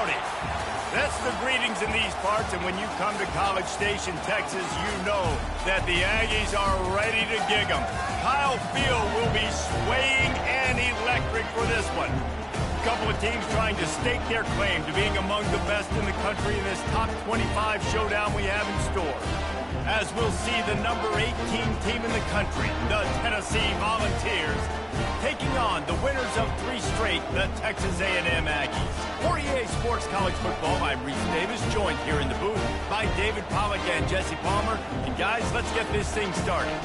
howdy. That's the greetings in these parts, and when you come to College Station, Texas, you know that the Aggies are ready to gig 'em. Kyle Field will be swaying and electric for this one. A couple of teams trying to stake their claim to being among the best in the country in this top 25 showdown we have in store. As we'll see the number 18 team in the country, the Tennessee Volunteers, taking on the winners of 3 straight, the Texas A&M Aggies. For EA Sports College Football, I'm Reese Davis, joined here in the booth by David Pollack and Jesse Palmer. And guys, let's get this thing started.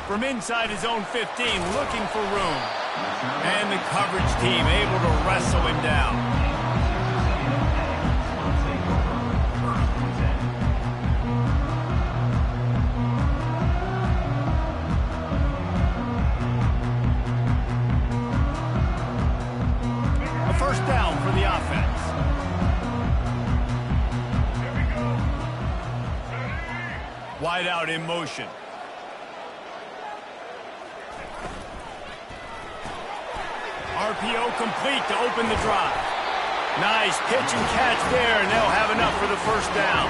From inside his own 15, looking for room. And the coverage team able to wrestle him down. A first down for the offense. Wide out in motion. RPO complete to open the drive. Nice pitch and catch there, and they'll have enough for the first down.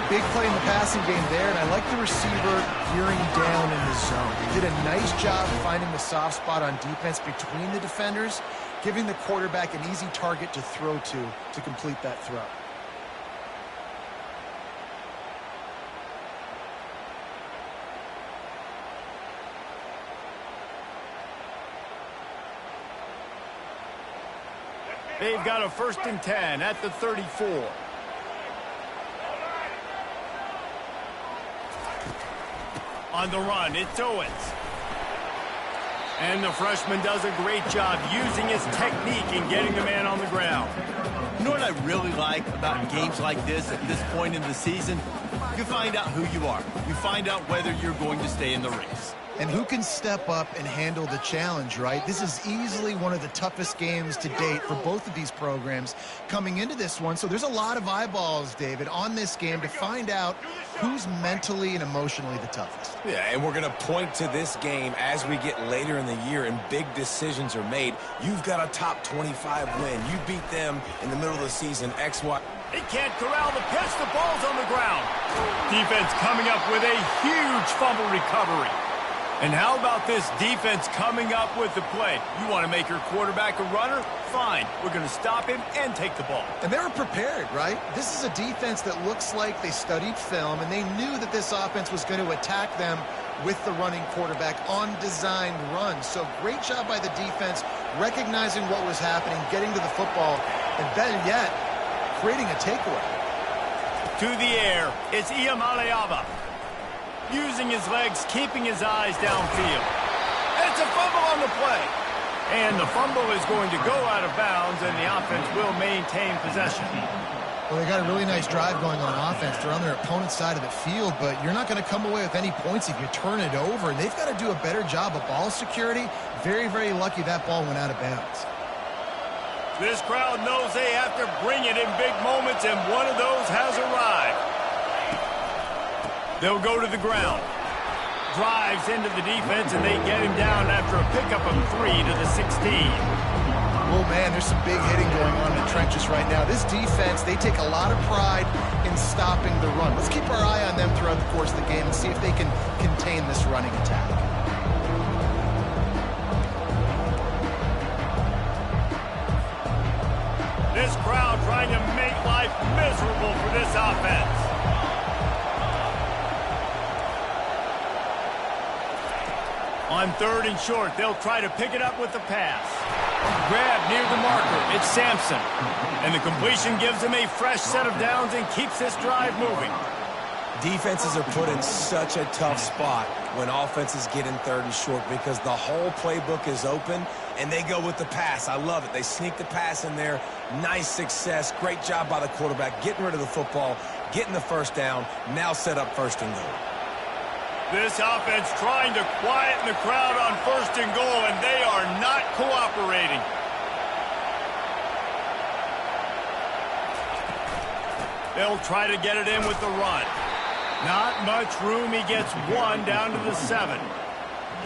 Big play in the passing game there, and I like the receiver gearing down in the zone. He did a nice job finding the soft spot on defense between the defenders, giving the quarterback an easy target to throw to complete that throw. They've got a 1st and 10 at the 34. On the run, it's Owens. And the freshman does a great job using his technique and getting the man on the ground. You know what I really like about games like this at this point in the season? You find out who you are. You find out whether you're going to stay in the race. And who can step up and handle the challenge, right? This is easily one of the toughest games to date for both of these programs coming into this one. So there's a lot of eyeballs, David, on this game to find out who's mentally and emotionally the toughest. Yeah, and we're going to point to this game as we get later in the year and big decisions are made. You've got a top 25 win. You beat them in the middle of the season, XY. They can't corral the pitch. The ball's on the ground. Defense coming up with a huge fumble recovery. And how about this defense coming up with the play? You want to make your quarterback a runner? Fine. We're going to stop him and take the ball. And they were prepared, right? This is a defense that looks like they studied film, and they knew that this offense was going to attack them with the running quarterback on designed runs. So great job by the defense, recognizing what was happening, getting to the football, and better yet, creating a takeaway. To the air, it's Iamaleava. Using his legs, keeping his eyes downfield. It's a fumble on the play. And the fumble is going to go out of bounds, and the offense will maintain possession. Well, they got a really nice drive going on offense. They're on their opponent's side of the field, but you're not going to come away with any points if you turn it over. And they've got to do a better job of ball security. Very, very lucky that ball went out of bounds. This crowd knows they have to bring it in big moments, and one of those has arrived. They'll go to the ground. Drives into the defense, and they get him down after a pickup of 3 to the 16. Oh, man, there's some big hitting going on in the trenches right now. This defense, they take a lot of pride in stopping the run. Let's keep our eye on them throughout the course of the game and see if they can contain this running attack. This crowd trying to make life miserable for this offense. On 3rd and short, they'll try to pick it up with the pass. Grab near the marker. It's Sampson. And the completion gives him a fresh set of downs and keeps this drive moving. Defenses are put in such a tough spot when offenses get in 3rd and short because the whole playbook is open and they go with the pass. I love it. They sneak the pass in there. Nice success. Great job by the quarterback getting rid of the football, getting the first down, now set up 1st and goal. This offense trying to quieten the crowd on 1st and goal, and they are not cooperating. They'll try to get it in with the run. Not much room. He gets 1 down to the 7.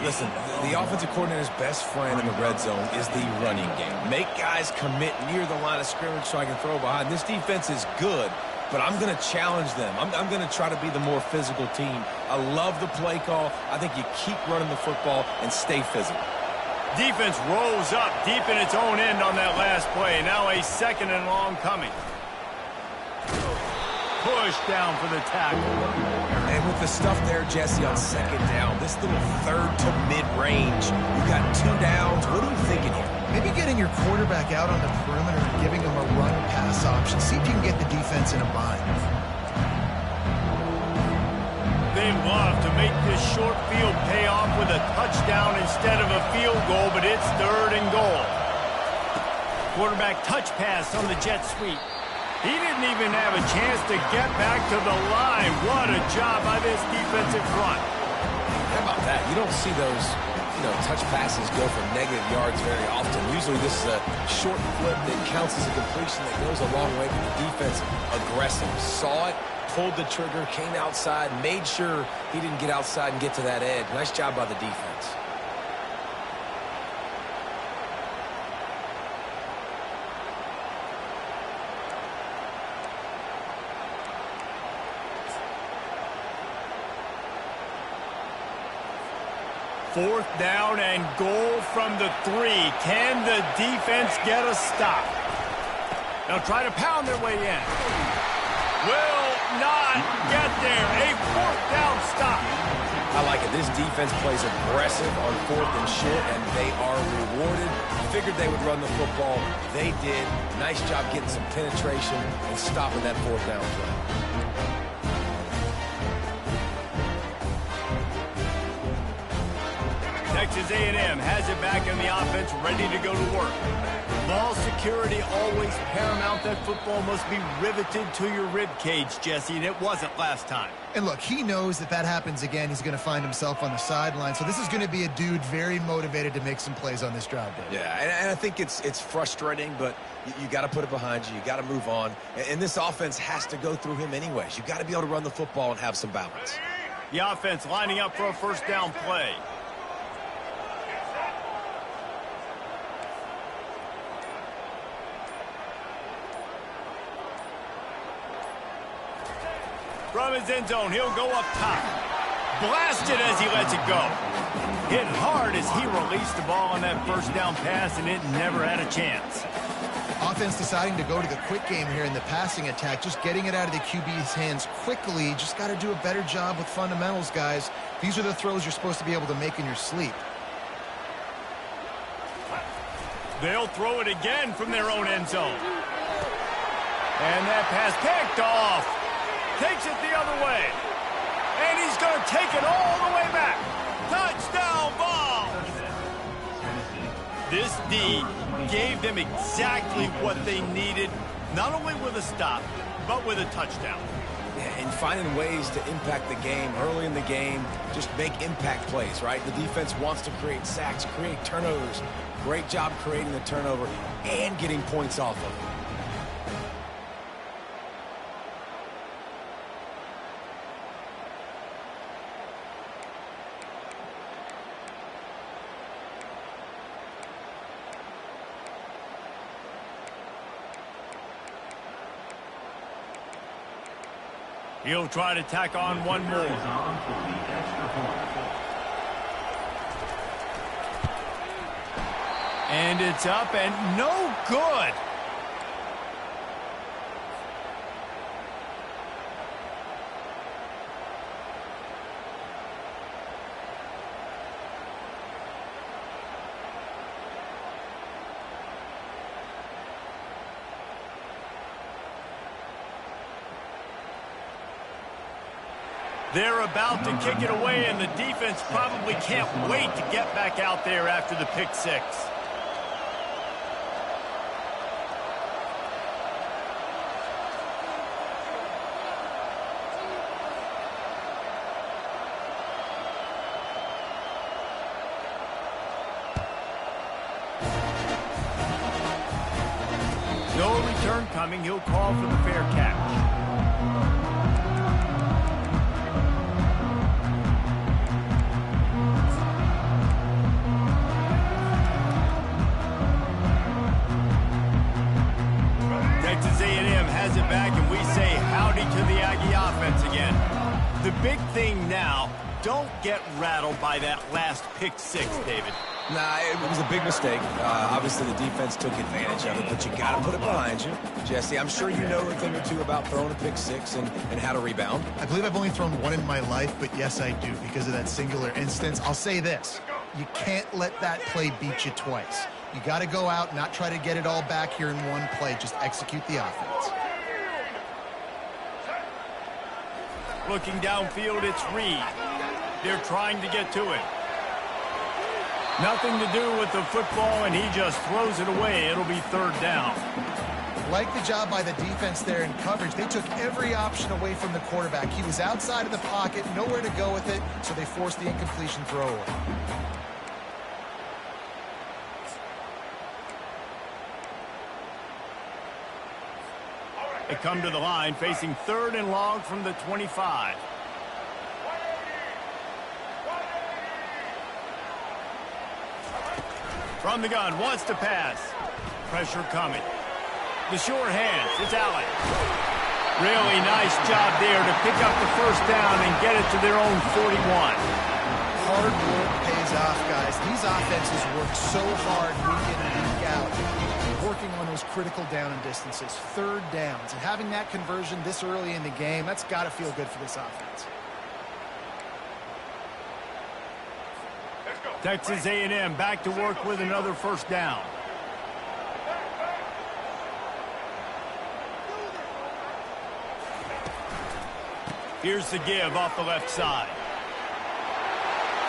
Listen, the offensive coordinator's best friend in the red zone is the running game. Make guys commit near the line of scrimmage so I can throw behind. This defense is good, but I'm going to challenge them. I'm going to try to be the more physical team. I love the play call. I think you keep running the football and stay physical. Defense rolls up deep in its own end on that last play. Now a 2nd and long coming. Push down for the tackle. And with the stuff there, Jesse, on 2nd down, this little 3rd to mid-range, you've got 2 downs. What are you thinking here? Maybe getting your quarterback out on the perimeter and giving him a run-pass option. See if you can get the defense in a bind. They love to make this short field pay off with a touchdown instead of a field goal, but it's 3rd and goal. Quarterback touch pass on the jet sweep. He didn't even have a chance to get back to the line. What a job by this defensive front. How about that? You don't see those, touch passes go for negative yards very often. Usually this is a short flip that counts as a completion that goes a long way, but the defense aggressive. Saw it, pulled the trigger, came outside, made sure he didn't get outside and get to that edge. Nice job by the defense. Fourth down and goal from the 3. Can the defense get a stop? They'll try to pound their way in. Will not get there. A 4th down stop. I like it. This defense plays aggressive on 4th and short, and they are rewarded. Figured they would run the football. They did. Nice job getting some penetration and stopping that 4th down play. Texas A&M has it back in the offense, ready to go to work. Ball security always paramount. That football must be riveted to your rib cage, Jesse, and it wasn't last time. And look, he knows that happens again, he's going to find himself on the sideline. So this is going to be a dude very motivated to make some plays on this drive, Dave. Yeah, and I think it's frustrating, but you got to put it behind you. You got to move on. And this offense has to go through him anyways. You got to be able to run the football and have some balance. The offense lining up for a 1st down play. From his end zone, he'll go up top. Blasted as he lets it go. Hit hard as he released the ball on that 1st down pass, and it never had a chance. Offense deciding to go to the quick game here in the passing attack, just getting it out of the QB's hands quickly. Just got to do a better job with fundamentals, guys. These are the throws you're supposed to be able to make in your sleep. They'll throw it again from their own end zone. And that pass picked off. Takes it the other way. And he's going to take it all the way back. Touchdown ball. This D gave them exactly what they needed, not only with a stop, but with a touchdown. Yeah, and finding ways to impact the game early in the game, just make impact plays, right? The defense wants to create sacks, create turnovers. Great job creating the turnover and getting points off of it. He'll try to tack on one more. And it's up and no good. They're about to kick it away, and the defense probably can't wait to get back out there after the pick six. No return coming. He'll call for the fair catch. Texas A&M has it back, and we say howdy to the Aggie offense again. The big thing now, don't get rattled by that last pick six, David. Nah, it was a big mistake. Obviously, the defense took advantage of it, but you got to put it behind you. Jesse, I'm sure you know a thing or two about throwing a pick six and how to rebound. I believe I've only thrown one in my life, but yes, I do because of that singular instance. I'll say this. You can't let that play beat you twice. You got to go out, not try to get it all back here in one play. Just execute the offense. Looking downfield, it's Reed. They're trying to get to it. Nothing to do with the football, and he just throws it away. It'll be third down. Like the job by the defense there in coverage. They took every option away from the quarterback. He was outside of the pocket, nowhere to go with it, so they forced the incompletion throw away. They come to the line, facing third and long from the 25. From the gun, wants to pass. Pressure coming. The short hands, it's Allen. Really nice job there to pick up the first down and get it to their own 41. Hard work pays off, guys. These offenses work so hard week in and week out, working on those critical down and distances, third downs, and having that conversion this early in the game, that's got to feel good for this offense. Texas A&M back to work with another first down. Here's the give off the left side.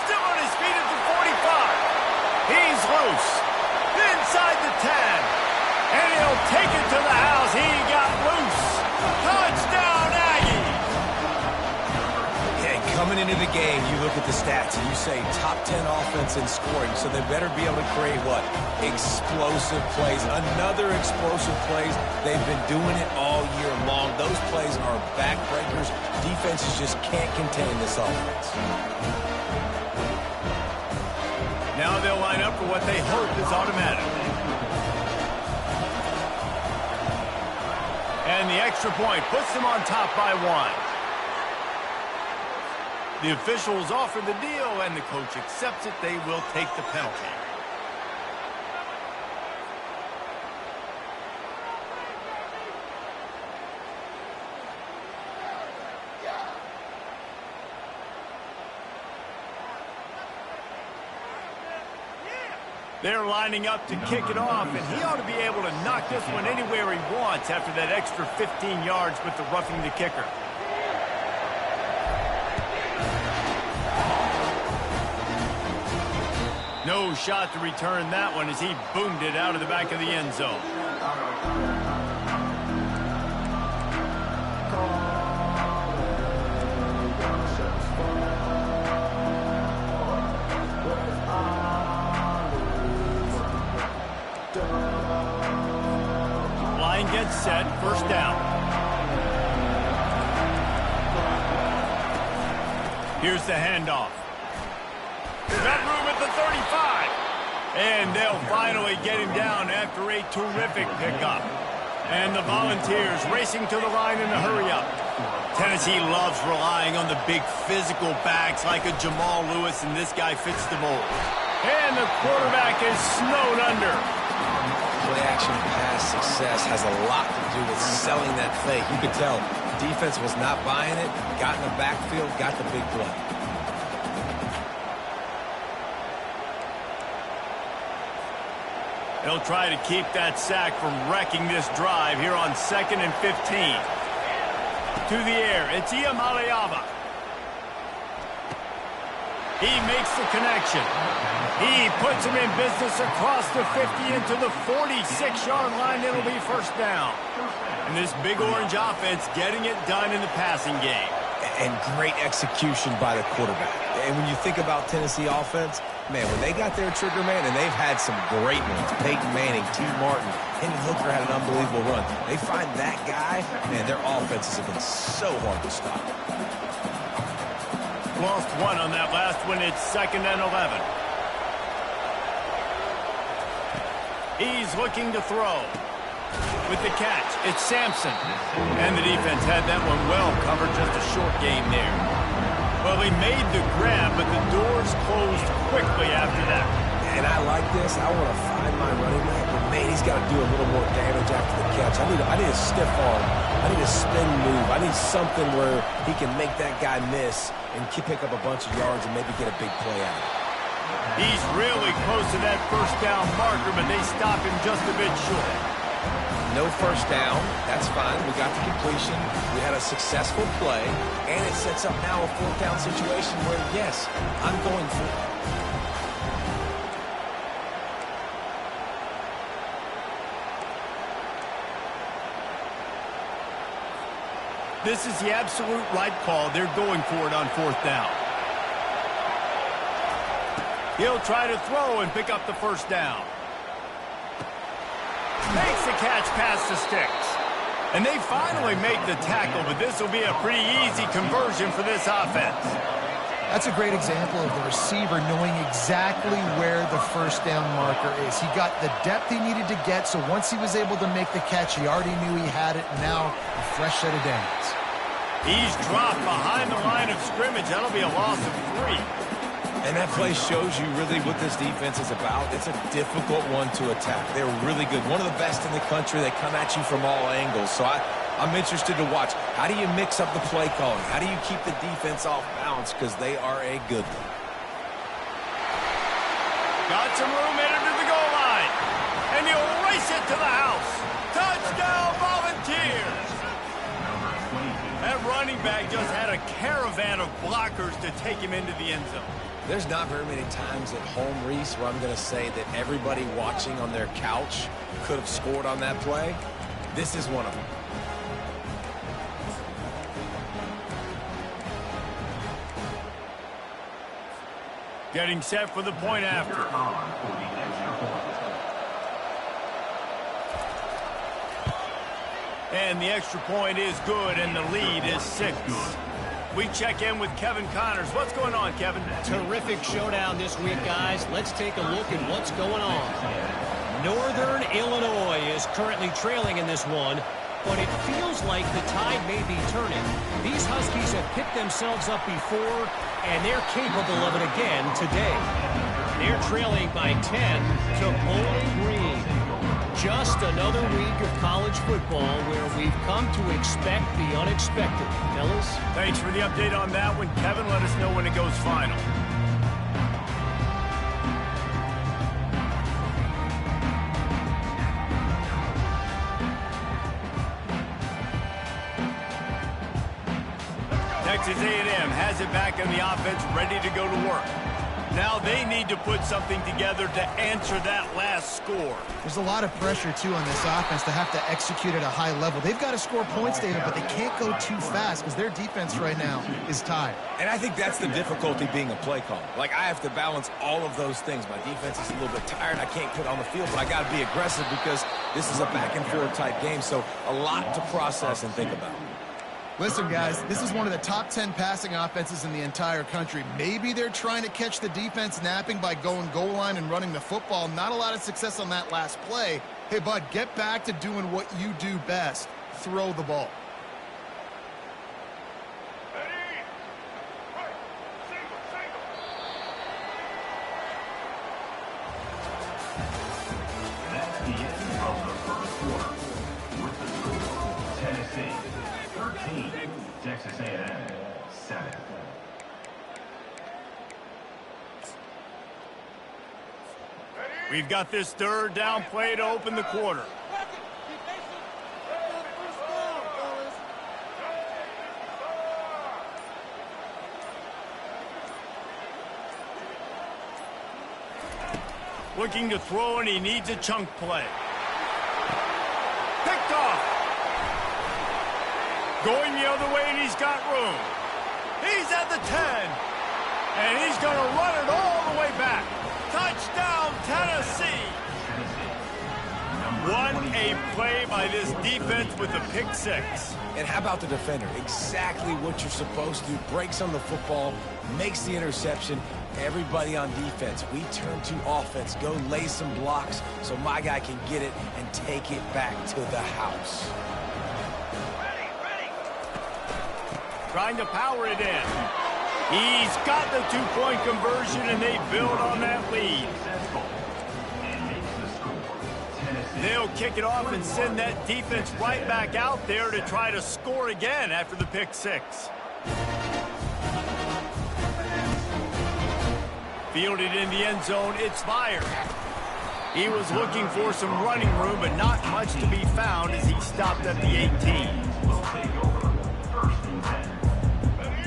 Still on his feet at the 45. He's loose. Inside the 10. And he'll take it to the house. He got loose. Touchdown, Aggie. Coming into the game, you look at the stats and you say top 10 offense in scoring, so they better be able to create what? Explosive plays. Another explosive plays. They've been doing it all year long. Those plays are backbreakers. Defenses just can't contain this offense. Now they'll line up for what they hope is automatic. And the extra point puts them on top by one. The officials offer the deal, and the coach accepts it. They will take the penalty. They're lining up to kick it off, and he ought to be able to knock this one anywhere he wants after that extra 15 yards with the roughing the kicker. No shot to return that one as he boomed it out of the back of the end zone. Line gets set, first down. Here's the handoff. Got room at the 35. And they'll finally get him down after a terrific pickup. And the Volunteers racing to the line in a hurry-up. Tennessee loves relying on the big physical backs like a Jamal Lewis, and this guy fits the mold. And the quarterback is snowed under. Play-action pass success has a lot to do with selling that fake. You could tell the defense was not buying it, got in the backfield, got the big play. They'll try to keep that sack from wrecking this drive here on 2nd and 15. To the air, it's Iamaleava. He makes the connection. He puts him in business across the 50 into the 46-yard line. It'll be first down. And this Big Orange offense getting it done in the passing game. And great execution by the quarterback. And when you think about Tennessee offense, man, when they got their trigger man, and they've had some great ones, Peyton Manning, T. Martin, Hendon Hooker had an unbelievable run. They find that guy, man, their offenses have been so hard to stop. Lost one on that last one. It's 2nd and 11. He's looking to throw. With the catch, it's Sampson. And the defense had that one well covered, just a short game there. Well, he made the grab, but the doors closed quickly after that. And I like this. I want to find my running back, but man, he's got to do a little more damage after the catch. I need a stiff arm. I need a spin move. I need something where he can make that guy miss and pick up a bunch of yards and maybe get a big play out of it. He's really close to that first down marker, but they stop him just a bit short. No first down. That's fine. We got the completion. We had a successful play, and it sets up now a 4th down situation where, yes, I'm going for it. This is the absolute right call. They're going for it on 4th down. He'll try to throw and pick up the first down. Makes the catch past the sticks. And they finally make the tackle, but this will be a pretty easy conversion for this offense. That's a great example of the receiver knowing exactly where the first down marker is. He got the depth he needed to get, so once he was able to make the catch, he already knew he had it, and now a fresh set of downs. He's dropped behind the line of scrimmage. That'll be a loss of 3. And that play shows you really what this defense is about. It's a difficult one to attack. They're really good. One of the best in the country. They come at you from all angles. So I'm interested to watch. How do you mix up the play calling? How do you keep the defense off balance? Because they are a good one. Got some room headed to the goal line. And he'll race it to the house. Touchdown, Volunteers. That running back just had a caravan of blockers to take him into the end zone. There's not very many times at home, Reese, where I'm going to say that everybody watching on their couch could have scored on that play. This is one of them. Getting set for the point after. And the extra point is good, and the lead is 6. We check in with Kevin Connors. What's going on, Kevin? Terrific showdown this week, guys. Let's take a look at what's going on. Northern Illinois is currently trailing in this one, but it feels like the tide may be turning. These Huskies have picked themselves up before, and they're capable of it again today. They're trailing by 10 to Bowling Green. Just another week of college football where we've come to expect the unexpected. Fellas? Thanks for the update on that one, Kevin. Let us know when it goes final. Texas A&M has it back in the offense, ready to go to work. Now they need to put something together to answer that last score. There's a lot of pressure, too, on this offense to have to execute at a high level. They've got to score points, David, but they can't go too fast because their defense right now is tied. And I think that's the difficulty being a play caller. Like, I have to balance all of those things. My defense is a little bit tired. I can't put on the field, but I got to be aggressive because this is a back-and-forth type game, so a lot to process and think about. Listen, guys, this is one of the top 10 passing offenses in the entire country. Maybe they're trying to catch the defense napping by going goal line and running the football. Not a lot of success on that last play. Hey, bud, get back to doing what you do best. Throw the ball. That's the end of the first quarter. With the score, Tennessee 13, Texas A&M 7. We've got this third down play to open the quarter. Looking to throw, and he needs a chunk play. Picked off. Going the other way, and he's got room. He's at the 10. And he's going to run it all the way back. Touchdown, Tennessee. What a play by this defense with a pick six. And how about the defender? Exactly what you're supposed to do. Breaks on the football, makes the interception. Everybody on defense, we turn to offense. Go lay some blocks so my guy can get it and take it back to the house. Trying to power it in. He's got the two-point conversion, and they build on that lead. They'll kick it off and send that defense right back out there to try to score again after the pick six. Fielded in the end zone, it's fired. He was looking for some running room, but not much to be found as he stopped at the 18.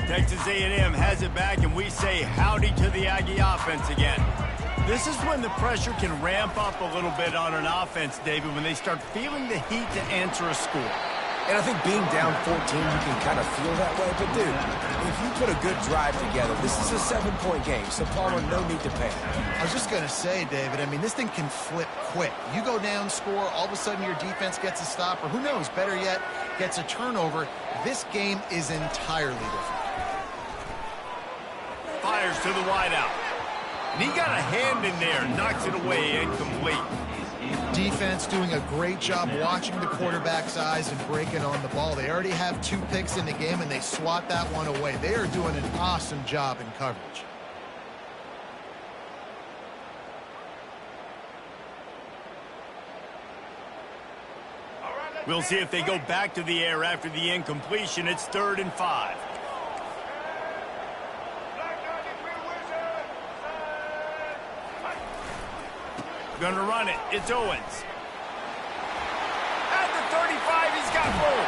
Texas A&M has it back, and we say howdy to the Aggie offense again. This is when the pressure can ramp up a little bit on an offense, David, when they start feeling the heat to answer a score. And I think being down 14, you can kind of feel that way. But, dude, if you put a good drive together, this is a 7-point game, so Palmer, no need to panic. I was just going to say, David, I mean, this thing can flip quick. You go down, score, all of a sudden your defense gets a stop, or who knows, better yet, gets a turnover. This game is entirely different. Fires to the wideout. And he got a hand in there, knocks it away, incomplete. Defense doing a great job watching the quarterback's eyes and breaking on the ball. They already have 2 picks in the game, and they swat that one away. They are doing an awesome job in coverage. We'll see if they go back to the air after the incompletion. It's 3rd and 5. Going to run it. It's Owens. At the 35, he's got room.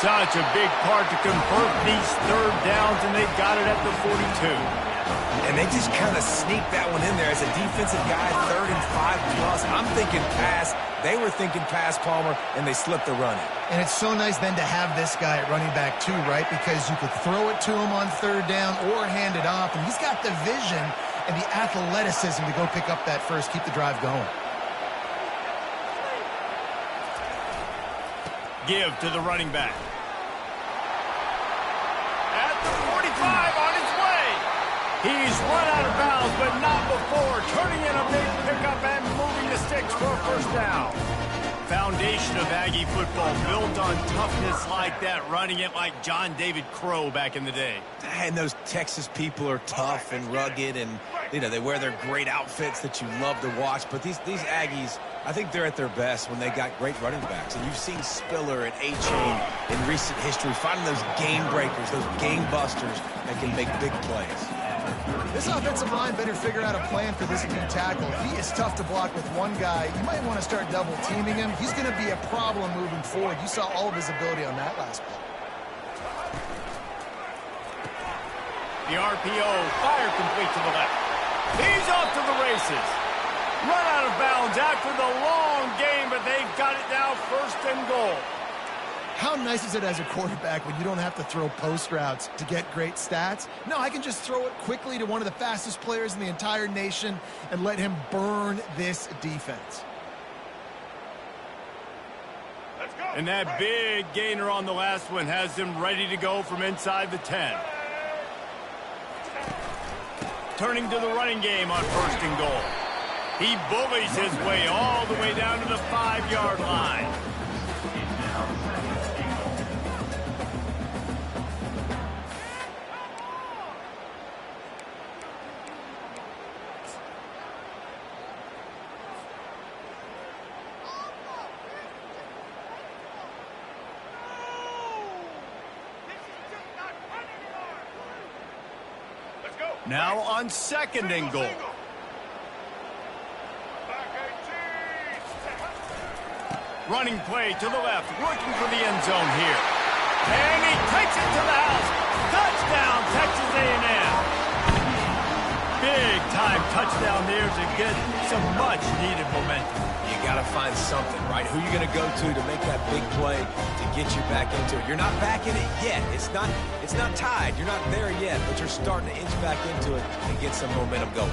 Such a big part to convert these 3rd downs, and they got it at the 42. And they just kind of sneaked that one in there as a defensive guy, 3rd and 5 plus. I'm thinking pass. They were thinking pass, Palmer, and they slipped the running. And it's so nice then to have this guy at running back too, right? Because you could throw it to him on 3rd down or hand it off, and he's got the vision and the athleticism to go pick up that first, keep the drive going. Give to the running back. At the 45, on his way. He's run out of bounds, but not before. Turning in a big pickup and moving the sticks for a 1st down. Foundation of Aggie football built on toughness like that, running it like John David Crow back in the day. And those Texas people are tough and rugged, and you know they wear their great outfits that you love to watch. But these Aggies, I think they're at their best when they got great running backs. And you've seen Spiller and A-Chain in recent history finding those game breakers, those game busters that can make big plays. This offensive line better figure out a plan for this D tackle. He is tough to block with one guy. You might want to start double teaming him. He's going to be a problem moving forward. You saw all of his ability on that last play. The RPO, fire complete to the left. He's off to the races. Run out of bounds after the long game, but they've got it now 1st and goal. How nice is it as a quarterback when you don't have to throw post routes to get great stats? No, I can just throw it quickly to one of the fastest players in the entire nation and let him burn this defense. Let's go. And that big gainer on the last one has them ready to go from inside the 10. Turning to the running game on 1st and goal. He bullies his way all the way down to the 5-yard line. Now on 2nd and goal. Running play to the left, looking for the end zone here. And he takes it to the house. Touchdown, Texas A&M. Big time touchdown here to get some much-needed momentum. You got to find something, right? Who you going to go to make that big play to get you back into it? You're not back in it yet. It's not tied. You're not there yet, but you're starting to inch back into it and get some momentum going.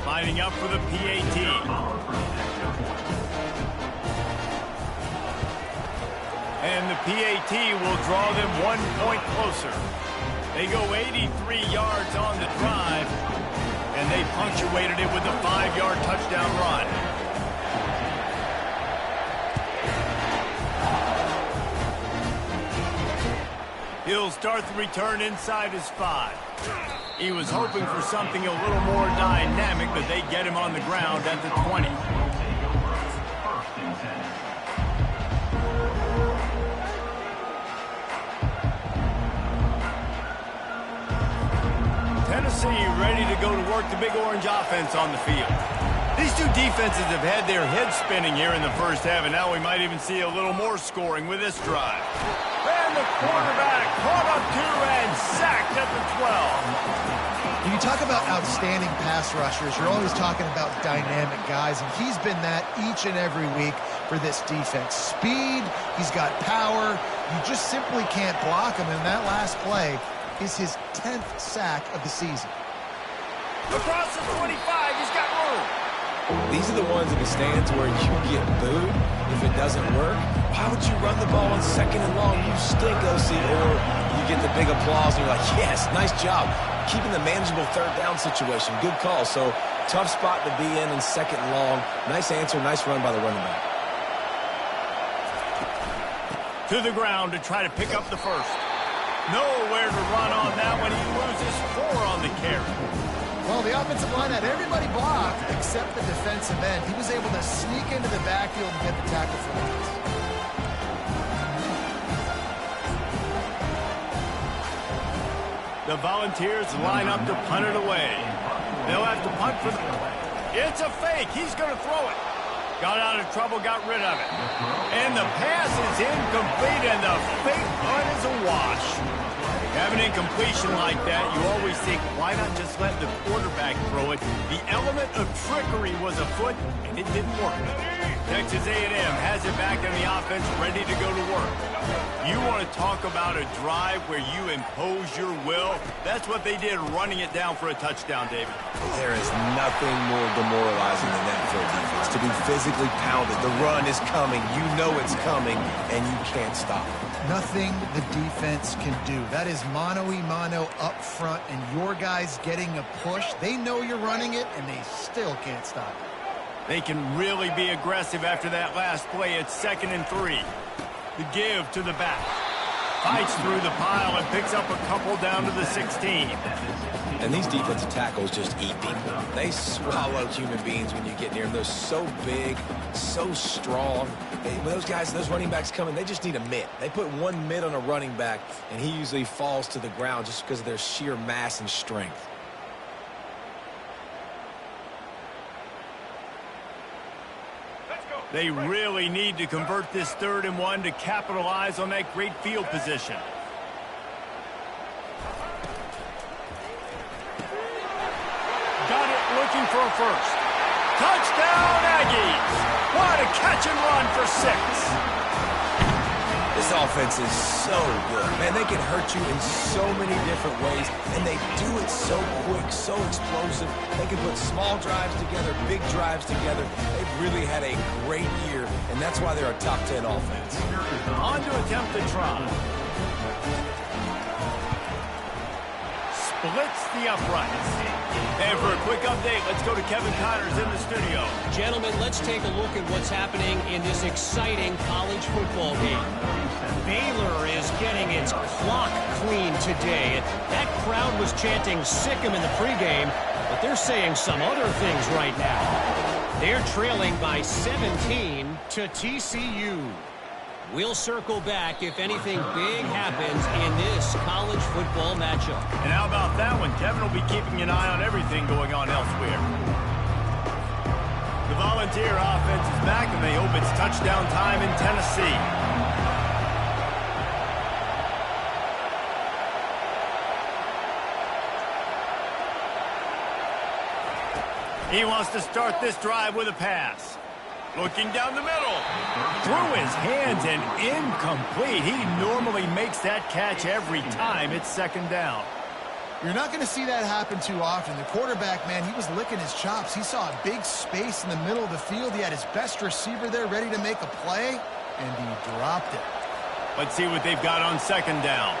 Lining up for the PAT. And the PAT will draw them 1 point closer. They go 83 yards on the drive, and they punctuated it with a 5-yard touchdown run. He'll start the return inside his 5. He was hoping for something a little more dynamic, but they get him on the ground at the 20. Tennessee ready to go to work the Big Orange offense on the field. These two defenses have had their heads spinning here in the first half, and now we might even see a little more scoring with this drive. And the quarterback caught up to and sacked at the 12. When you talk about outstanding pass rushers, you're always talking about dynamic guys, and he's been that each and every week for this defense. Speed, he's got power. You just simply can't block him, and that last play is his 10th sack of the season. Across the 25, he's got room. These are the ones in the stands where you get booed if it doesn't work. Why would you run the ball on 2nd and long? You stink, OC. Or you get the big applause and you're like, yes, nice job. Keeping the manageable 3rd down situation. Good call. So tough spot to be in 2nd and long. Nice answer, nice run by the running back. To the ground to try to pick up the first. Nowhere to run on that one. He loses 4 on the carry. Well, the offensive line had everybody blocked except the defensive end. He was able to sneak into the backfield and get the tackle for loss. The Volunteers line up to punt it away. They'll have to punt for the... It's a fake. He's going to throw it. Got out of trouble, got rid of it. And the pass is incomplete, and the fake punt is a wash. Have an incompletion like that, you always think, why not just let the quarterback throw it? The element of trickery was afoot, and it didn't work. Texas A&M has it back in the offense, ready to go to work. You want to talk about a drive where you impose your will? That's what they did, running it down for a touchdown, David. There is nothing more demoralizing than that for a defense. To be physically pounded. The run is coming. You know it's coming, and you can't stop it. Nothing the defense can do. That is mano-a-mano up front, and your guys getting a push. They know you're running it, and they still can't stop it. They can really be aggressive after that last play. It's 2nd and 3. The give to the back. Fights through the pile and picks up a couple down to the 16. And these defensive tackles just eat people. They swallow human beings when you get near them. They're so big, so strong. When those guys, those running backs come in, they just need a mitt. They put 1 mitt on a running back, and he usually falls to the ground just because of their sheer mass and strength. They really need to convert this 3rd and 1 to capitalize on that great field position. Got it, looking for a first. Touchdown, Aggies! What a catch and run for 6. This offense is so good. Man, they can hurt you in so many different ways, and they do it so quick, so explosive. They can put small drives together, big drives together. They've really had a great year, and that's why they're a top 10 offense. On to attempt the try. Splits the uprights. And for a quick update, let's go to Kevin Connors in the studio. Gentlemen, let's take a look at what's happening in this exciting college football game. Baylor is getting its clock cleaned today. That crowd was chanting "sick 'em" in the pregame, but they're saying some other things right now. They're trailing by 17 to TCU. We'll circle back if anything big happens in this college football matchup. And how about that one? Kevin will be keeping an eye on everything going on elsewhere. The Volunteer offense is back, and they hope it's touchdown time in Tennessee. He wants to start this drive with a pass. Looking down the middle. Through his hands and incomplete. He normally makes that catch every time it's second down. You're not going to see that happen too often. The quarterback, man, he was licking his chops. He saw a big space in the middle of the field. He had his best receiver there ready to make a play, and he dropped it. Let's see what they've got on second down.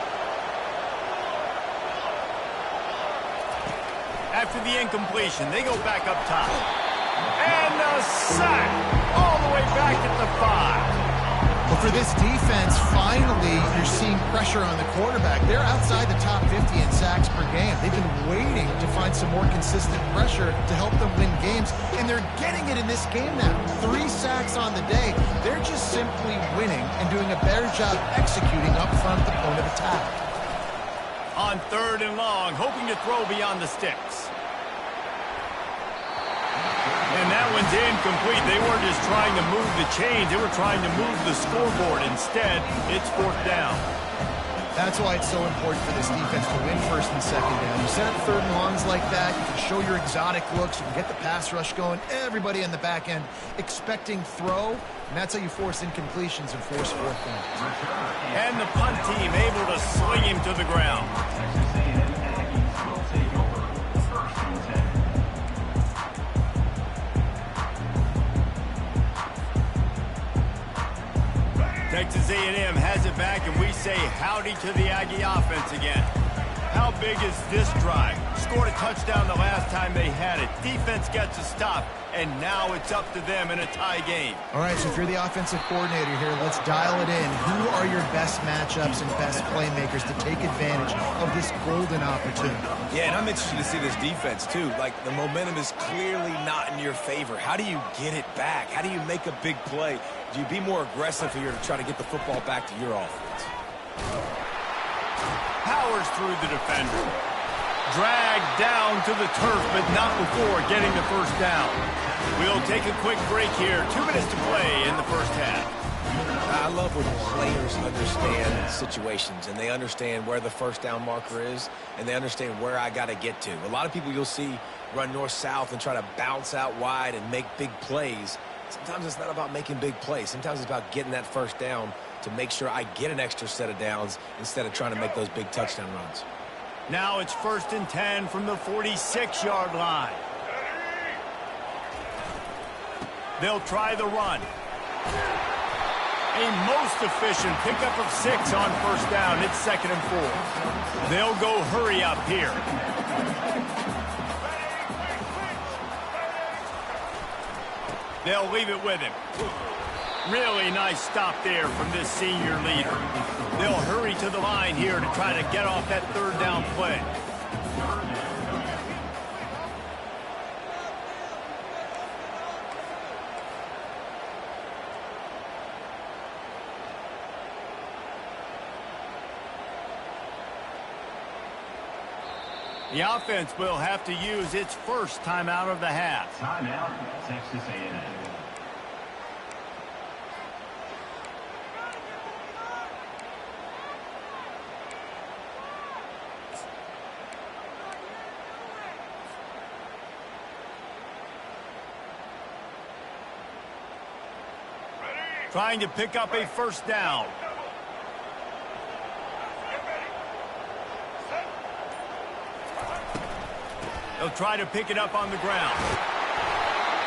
After the incompletion, they go back up top. And a sack all the way back at the 5. But for this defense, finally, you're seeing pressure on the quarterback. They're outside the top 50 in sacks per game. They've been waiting to find some more consistent pressure to help them win games, and they're getting it in this game now. 3 sacks on the day. They're just simply winning and doing a better job executing up front the point of attack. On third and long, hoping to throw beyond the sticks. And that one's incomplete. They weren't just trying to move the chains. They were trying to move the scoreboard. Instead, it's fourth down. That's why it's so important for this defense to win first and second down. You set up third and longs like that, you can show your exotic looks, you can get the pass rush going, everybody in the back end expecting throw, and that's how you force incompletions and force fourth down. And the punt team able to sling him to the ground. Texas A&M has it back, and we say howdy to the Aggie offense again. How big is this drive? Scored a touchdown the last time they had it. Defense gets a stop, and now it's up to them in a tie game. All right, so if you're the offensive coordinator here, let's dial it in. Who are your best matchups and best playmakers to take advantage of this golden opportunity? Yeah, and I'm interested to see this defense, too. Like, the momentum is clearly not in your favor. How do you get it back? How do you make a big play? Do you be more aggressive here to try to get the football back to your offense? Powers through the defender. Dragged down to the turf, but not before getting the first down. We'll take a quick break here. 2 minutes to play in the first half. I love when players understand situations and they understand where the first down marker is and they understand where I got to get to. A lot of people you'll see run north-south and try to bounce out wide and make big plays. Sometimes it's not about making big plays. Sometimes it's about getting that first down to make sure I get an extra set of downs instead of trying to make those big touchdown runs. Now it's 1st and 10 from the 46-yard line. They'll try the run. A most efficient pickup of 6 on first down. It's 2nd and 4. They'll go hurry up here. They'll leave it with him. Really nice stop there from this senior leader. They'll hurry to the line here to try to get off that third down play. The offense will have to use its first timeout of the half. Timeout, Texas A&M. Trying to pick up a first down. They'll try to pick it up on the ground.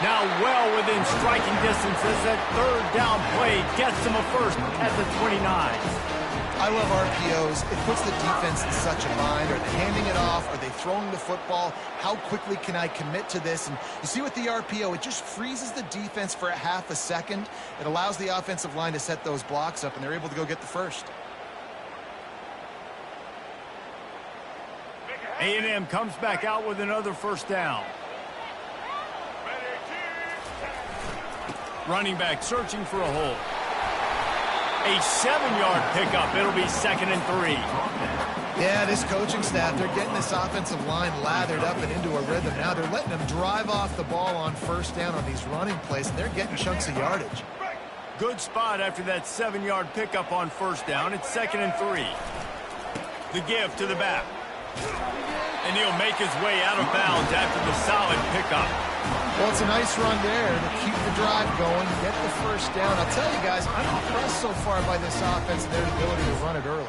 Now well within striking distance as that third down play gets them a first at the 29. I love RPOs. It puts the defense in such a bind. Are they handing it off? Are they throwing the football? How quickly can I commit to this? And you see with the RPO, it just freezes the defense for a half a second. It allows the offensive line to set those blocks up, and they're able to go get the first. A&M comes back out with another first down. Running back searching for a hole. A 7-yard pickup. It'll be 2nd and 3. Yeah, this coaching staff, they're getting this offensive line lathered up and into a rhythm. Now they're letting them drive off the ball on first down on these running plays, and they're getting chunks of yardage. Good spot after that 7-yard pickup on first down. It's 2nd and 3. The give to the back. And he'll make his way out of bounds after the solid pickup. Well, it's a nice run there to keep the drive going, get the first down. I'll tell you guys, I'm impressed so far by this offense and their ability to run it early.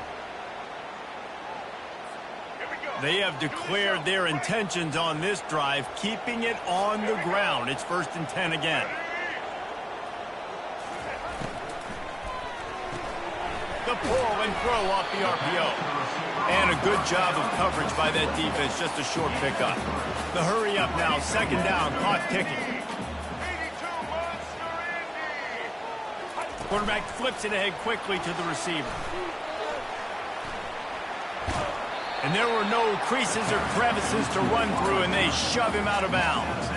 They have declared their intentions on this drive, keeping it on the ground. It's 1st and 10 again. The pull and throw off the RPO. And a good job of coverage by that defense, just a short pickup. The hurry up now, 2nd down, clock ticking. Quarterback flips it ahead quickly to the receiver. And there were no creases or crevices to run through, and they shove him out of bounds.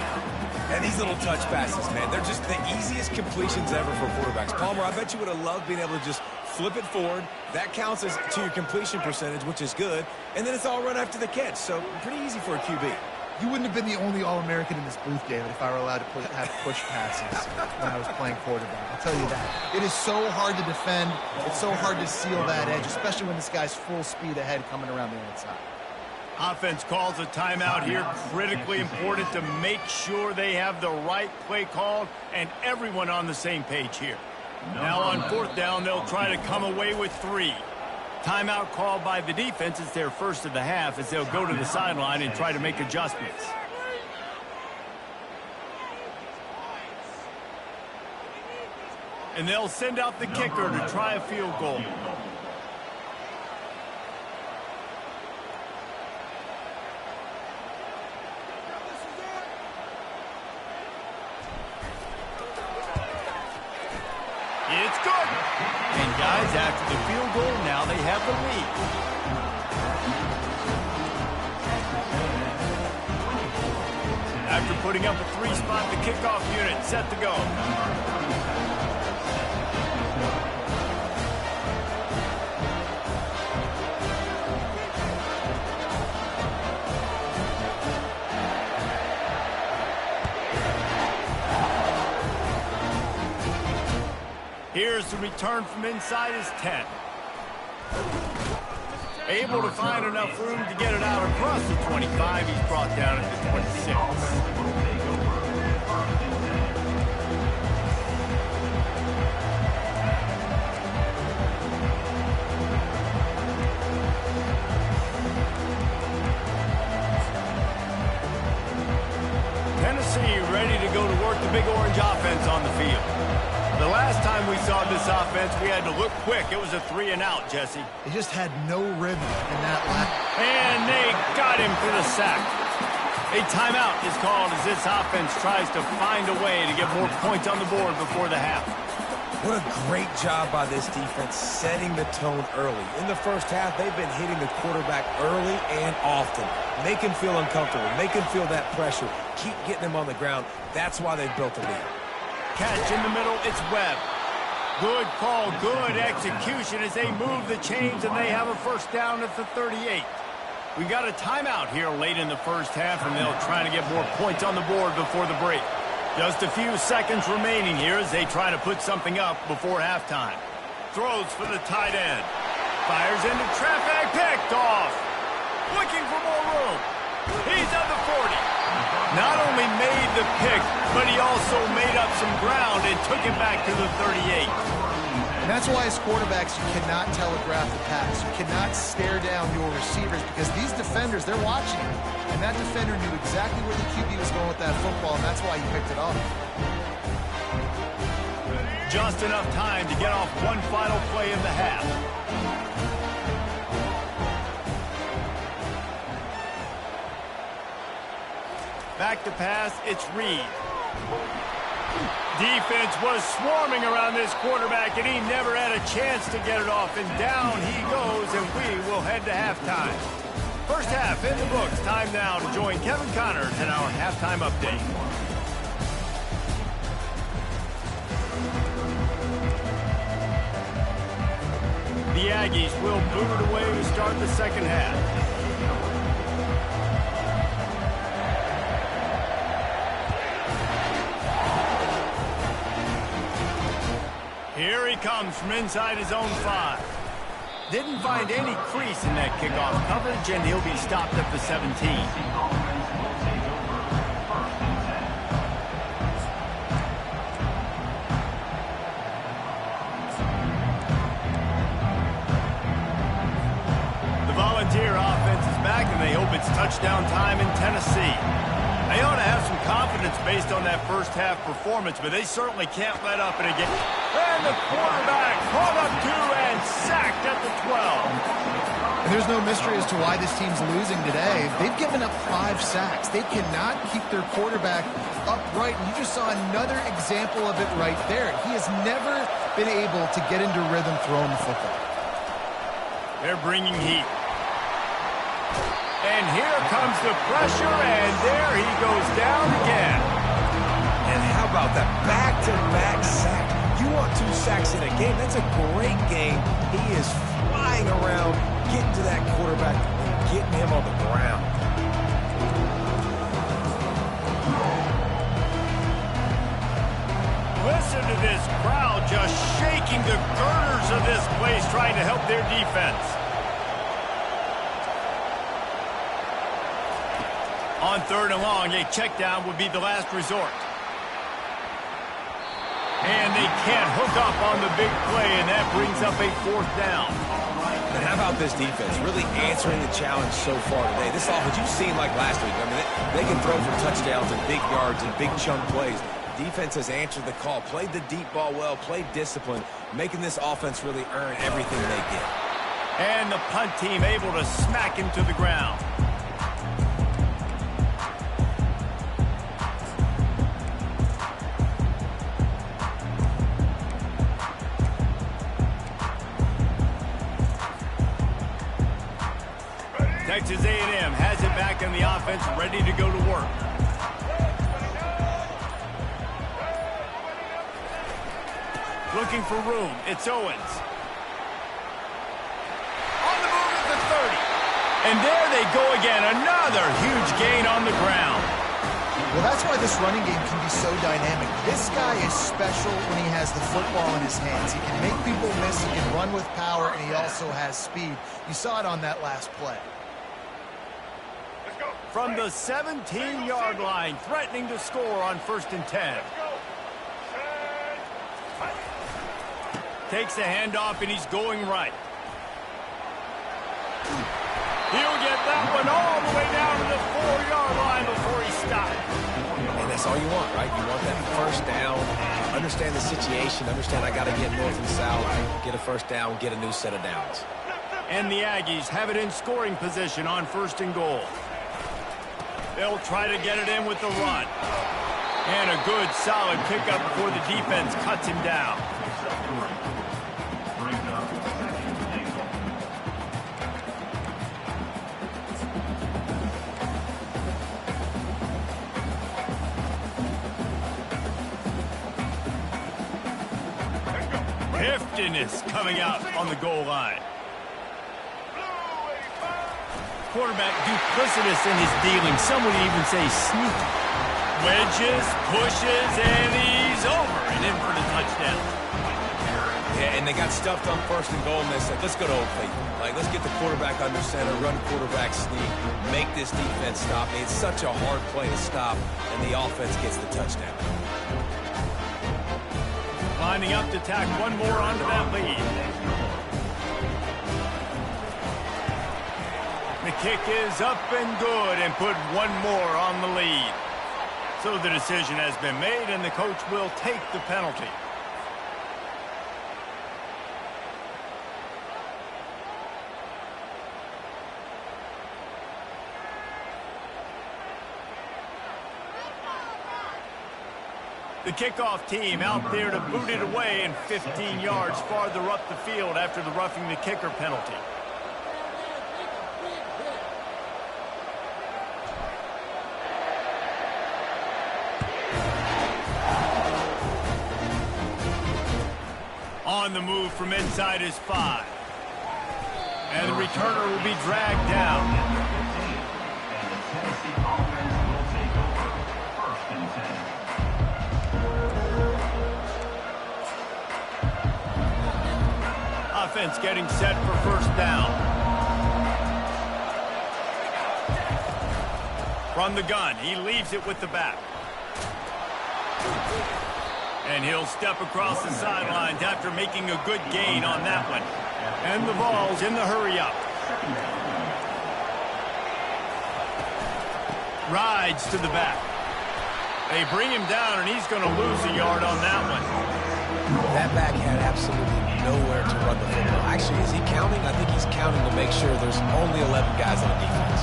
And these little touch passes, man, they're just the easiest completions ever for quarterbacks. Palmer, I bet you would have loved being able to just flip it forward. That counts as to your completion percentage, which is good. And then it's all run after the catch, so pretty easy for a QB. You wouldn't have been the only All-American in this booth, David, if I were allowed to have push passes when I was playing quarterback. I'll tell you that. It is so hard to defend. It's so hard to seal that edge, especially when this guy's full speed ahead coming around the outside. Offense calls a timeout here. Critically important to make sure they have the right play called and everyone on the same page here. Now on 4th down, they'll try to come away with 3. Timeout called by the defense. It's their first of the half as they'll go to the sideline and try to make adjustments. And they'll send out the kicker to try a field goal. It's good. And guys, after the field goal, now they have the lead. After putting up a 3-spot, the kickoff unit set to go. Here's the return from inside his 10. Able to find enough room to get it out across the 25. He's brought down at the 26. Tennessee ready to go to work the Big Orange offense on the field. The last time we saw this offense, we had to look quick. It was a 3-and-out, Jesse. They just had no rhythm in that lap. And they got him for the sack. A timeout is called as this offense tries to find a way to get more points on the board before the half. What a great job by this defense setting the tone early. In the first half, they've been hitting the quarterback early and often. Make him feel uncomfortable. Make him feel that pressure. Keep getting him on the ground. That's why they've built a lead. Catch in the middle, it's Webb. Good call, good execution as they move the chains and they have a first down at the 38. We got a timeout here late in the first half and they'll try to get more points on the board before the break. Just a few seconds remaining here as they try to put something up before halftime. Throws for the tight end. Fires into traffic, picked off. Looking for more room. He's at the 40. Not only made the pick, but he also made up some ground and took it back to the 38. And that's why as quarterbacks, you cannot telegraph the pass. You cannot stare down your receivers because these defenders, they're watching you. And that defender knew exactly where the QB was going with that football, and that's why he picked it off. Just enough time to get off one final play in the half. Back to pass, it's Reed. Defense was swarming around this quarterback, and he never had a chance to get it off. And down he goes, and we will head to halftime. First half in the books. Time now to join Kevin Connors in our halftime update. The Aggies will boot it away to start the second half. Here he comes from inside his own 5. Didn't find any crease in that kickoff coverage, and he'll be stopped at the 17. Volunteer offense is back, and they hope it's touchdown time in Tennessee. They ought to have some confidence based on that first-half performance, but they certainly can't let up in a game. And the quarterback caught up to and sacked at the 12. And there's no mystery as to why this team's losing today. They've given up 5 sacks. They cannot keep their quarterback upright, and you just saw another example of it right there. He has never been able to get into rhythm throwing the football. They're bringing heat. And here comes the pressure, and there he goes down again. And how about that back-to-back sack? You want 2 sacks in a game, that's a great game. He is flying around, getting to that quarterback, and getting him on the ground. Listen to this crowd just shaking the girders of this place, trying to help their defense. On 3rd and long, a check down would be the last resort. And they can't hook up on the big play, and that brings up a 4th down. And how about this defense really answering the challenge so far today? This offense, you've seen like last week. I mean, they can throw for touchdowns and big yards and big chunk plays. Defense has answered the call, played the deep ball well, played discipline, making this offense really earn everything they get. And the punt team able to smack him to the ground. Texas A&M has it back in the offense, ready to go to work. Looking for room. It's Owens. On the move at the 30. And there they go again. Another huge gain on the ground. Well, that's why this running game can be so dynamic. This guy is special when he has the football in his hands. He can make people miss, he can run with power, and he also has speed. You saw it on that last play. From the 17-yard line, threatening to score on 1st and 10. Takes the handoff, and he's going right. He'll get that one all the way down to the 4-yard line before he stops. And that's all you want, right? You want that first down, understand the situation, understand I got to get north and south, get a first down, get a new set of downs. And the Aggies have it in scoring position on 1st and goal. They'll try to get it in with the run. And a good, solid pickup before the defense cuts him down. Heftiness coming out on the goal line. Quarterback duplicitous in his dealing. Some would even say sneaky. Wedges, pushes, and he's over and in for the touchdown. Yeah, and they got stuffed on 1st and goal, and they said, let's go to Old Faithful. Like, let's get the quarterback under center, run quarterback sneak, make this defense stop. It's such a hard play to stop, and the offense gets the touchdown. Lining up to tack one more onto that lead. The kick is up and good, and put one more on the lead. So the decision has been made, and the coach will take the penalty. The kickoff team out there to boot it away and 15 yards farther up the field after the roughing the kicker penalty. On the move from inside his 5. And the returner will be dragged down. offense getting set for first down. From the gun, he leaves it with the back. And he'll step across the sidelines after making a good gain on that one. And the ball's in the hurry-up. Rides to the back. They bring him down, and he's going to lose a yard on that one. That back had absolutely nowhere to run the football. Actually, is he counting? I think he's counting to make sure there's only 11 guys on defense.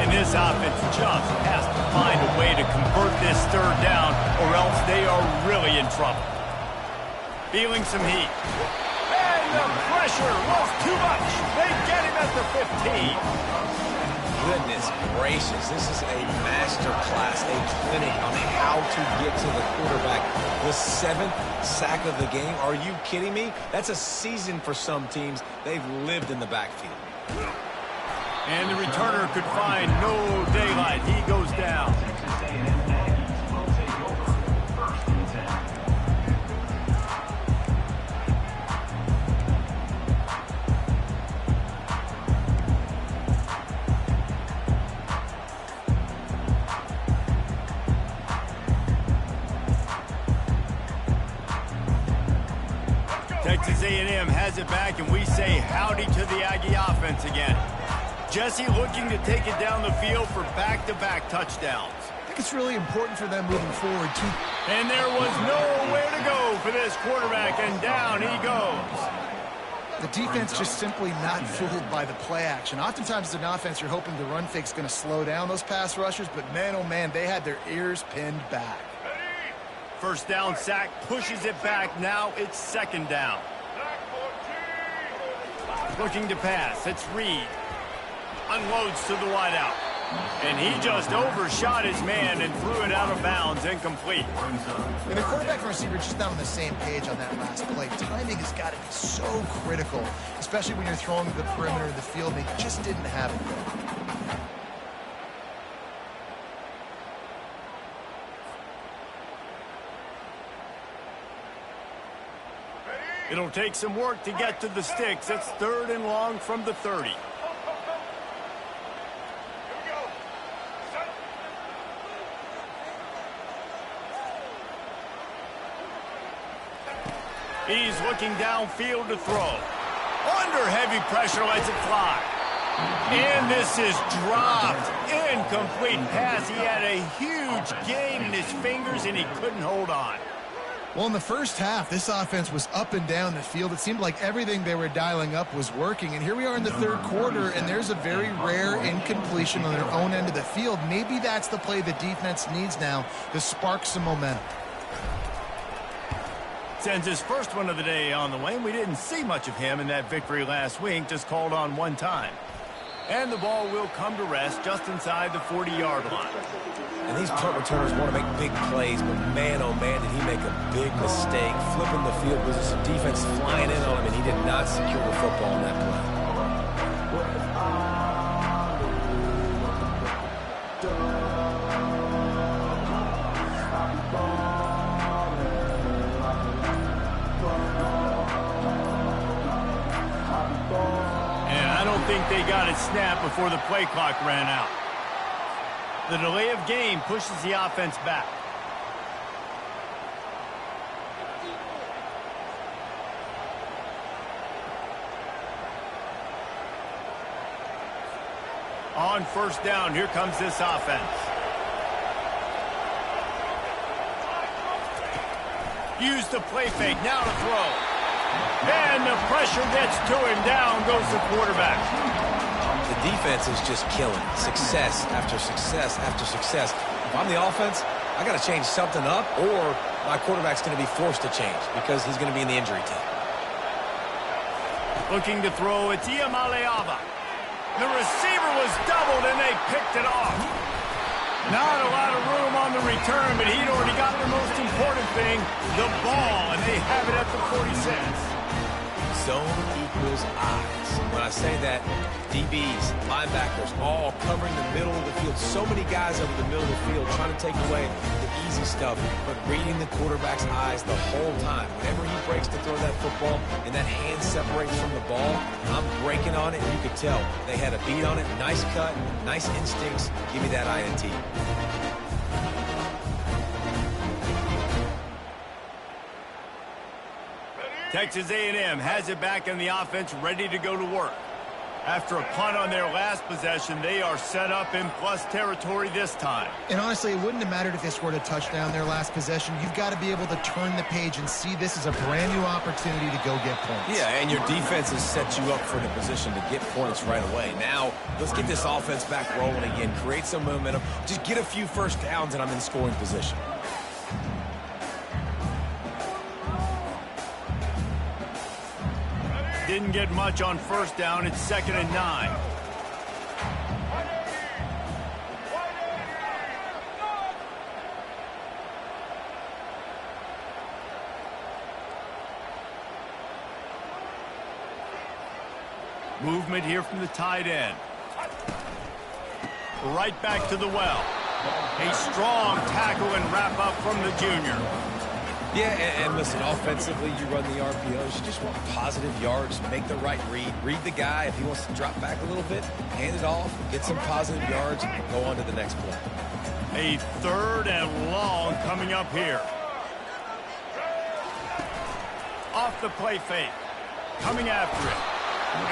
And this offense just has to find a way to convert this third down, or else they are really in trouble. Feeling some heat. And the pressure was too much. They get him at the 15. Goodness gracious, this is a master class, a clinic on how to get to the quarterback. The 7th sack of the game. Are you kidding me? That's a season for some teams. They've lived in the backfield. And the returner could find no daylight. He goes down. Texas A&M has it back, and we say howdy to the Aggie offense again. Jesse looking to take it down the field for back-to-back touchdowns. I think it's really important for them moving forward, too. And there was nowhere to go for this quarterback, and down he goes. The defense just simply not fooled by the play action. Oftentimes as an offense, you're hoping the run fake's going to slow down those pass rushers, but man, oh man, they had their ears pinned back. First down sack, pushes it back. Now it's second down. Looking to pass. It's Reed. Unloads to the wideout. And he just overshot his man and threw it out of bounds, incomplete. And the quarterback and receiver just not on the same page on that last play. Timing has got to be so critical, especially when you're throwing to the perimeter of the field. They just didn't have it there. It'll take some work to get to the sticks. It's third and long from the 30. He's looking downfield to throw. Under heavy pressure, lets it fly. And this is dropped. Incomplete pass. He had a huge gain in his fingers, and he couldn't hold on. Well, in the first half, this offense was up and down the field. It seemed like everything they were dialing up was working. And here we are in the third quarter, and there's a very rare incompletion on their own end of the field. Maybe that's the play the defense needs now to spark some momentum. Sends his first one of the day on the way. We didn't see much of him in that victory last week, just called on one time. And the ball will come to rest just inside the 40-yard line. And these punt returners want to make big plays, but man, oh man, did he make a big mistake. Flipping the field position, defense flying in on him, and he did not secure the football on that play. And I don't think they got it snapped before the play clock ran out. The delay of game pushes the offense back. On first down, here comes this offense. Use the play fake, now to throw. And the pressure gets to him, down goes the quarterback. The defense is just killing. Success after success after success. If I'm the offense, I got to change something up, or my quarterback's going to be forced to change because he's going to be in the injury team. Looking to throw, it's Iamaleava. The receiver was doubled, and they picked it off. Not a lot of room on the return, but he'd already got the most important thing, the ball, and they have it at the 46. Zone equals eyes. When I I say that, DBs, linebackers, all covering the middle of the field. So many guys over the middle of the field trying to take away the easy stuff, but reading the quarterback's eyes the whole time. Whenever he breaks to throw that football and that hand separates from the ball, I'm breaking on it, and you could tell they had a beat on it. Nice cut, nice instincts. Give me that INT. Texas A&M has it back in the offense, ready to go to work. After a punt on their last possession, they are set up in plus territory this time. And honestly, it wouldn't have mattered if they scored a touchdown their last possession. You've got to be able to turn the page and see this as a brand new opportunity to go get points. Yeah, and your defense has set you up for the position to get points right away. Now, let's get this offense back rolling again, create some momentum, just get a few first downs, and I'm in scoring position. Didn't get much on first down. It's 2nd and 9. Movement here from the tight end. Right back to the well. A strong tackle and wrap up from the junior. Yeah, and listen, offensively, you run the RPOs. You just want positive yards, make the right read. Read the guy. If he wants to drop back a little bit, hand it off, get some positive yards, and go on to the next play. A 3rd and long coming up here. Off the play fake. Coming after it.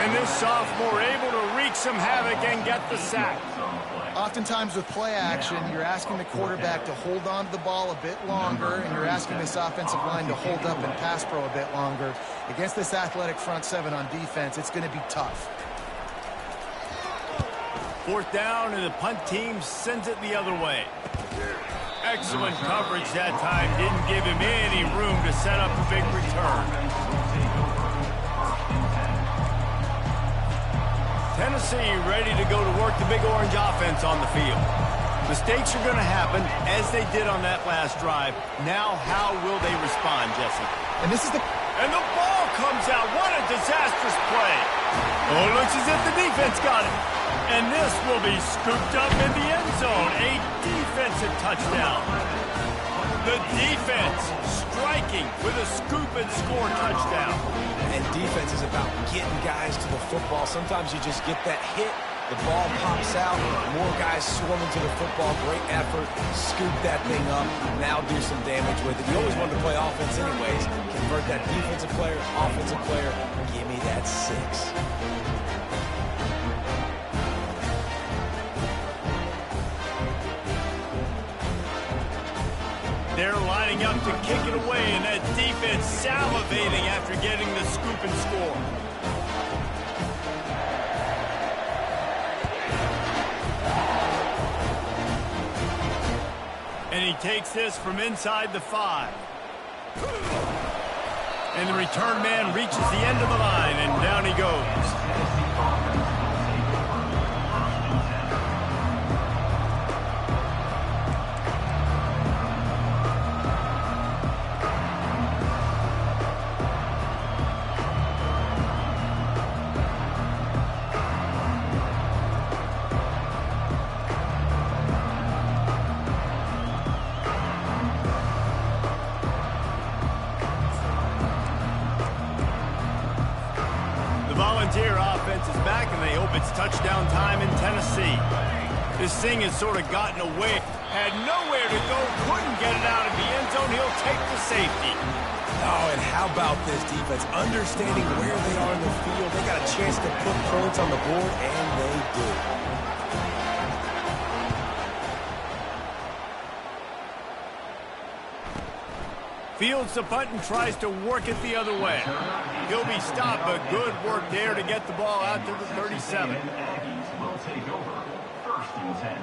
And this sophomore able to wreak some havoc and get the sack. Oftentimes with play action, you're asking the quarterback to hold on to the ball a bit longer, and you're asking this offensive line to hold up and pass pro a bit longer. Against this athletic front seven on defense, it's going to be tough. 4th down, and the punt team sends it the other way. Excellent coverage that time. Didn't give him any room to set up a big return. Tennessee ready to go to work the Big Orange offense on the field. Mistakes are going to happen, as they did on that last drive. Now, how will they respond, Jesse? And this is the... And the ball comes out. What a disastrous play. Oh, it looks as if the defense got it. And this will be scooped up in the end zone. A defensive touchdown. The defense striking with a scoop and score touchdown. And defense is about getting guys to the football. Sometimes you just get that hit, the ball pops out, more guys swarming to the football. Great effort, scoop that thing up, now do some damage with it. You always wanted to play offense anyways. Convert that defensive player, offensive player. Give me that 6. They're lining up to kick it away, and that defense salivating after getting the scoop and score. And he takes this from inside the 5. And the return man reaches the end of the line, and down he goes. Volunteer offense is back, and they hope it's touchdown time in Tennessee. This thing has sort of gotten away. Had nowhere to go, couldn't get it out of the end zone. He'll take the safety. Oh, and how about this defense? Understanding where they are in the field. They got a chance to put points on the board, and they do. Fields the punt and tries to work it the other way. He'll be stopped, but good work there to get the ball out to the 37. Aggies will take over 1st and 10.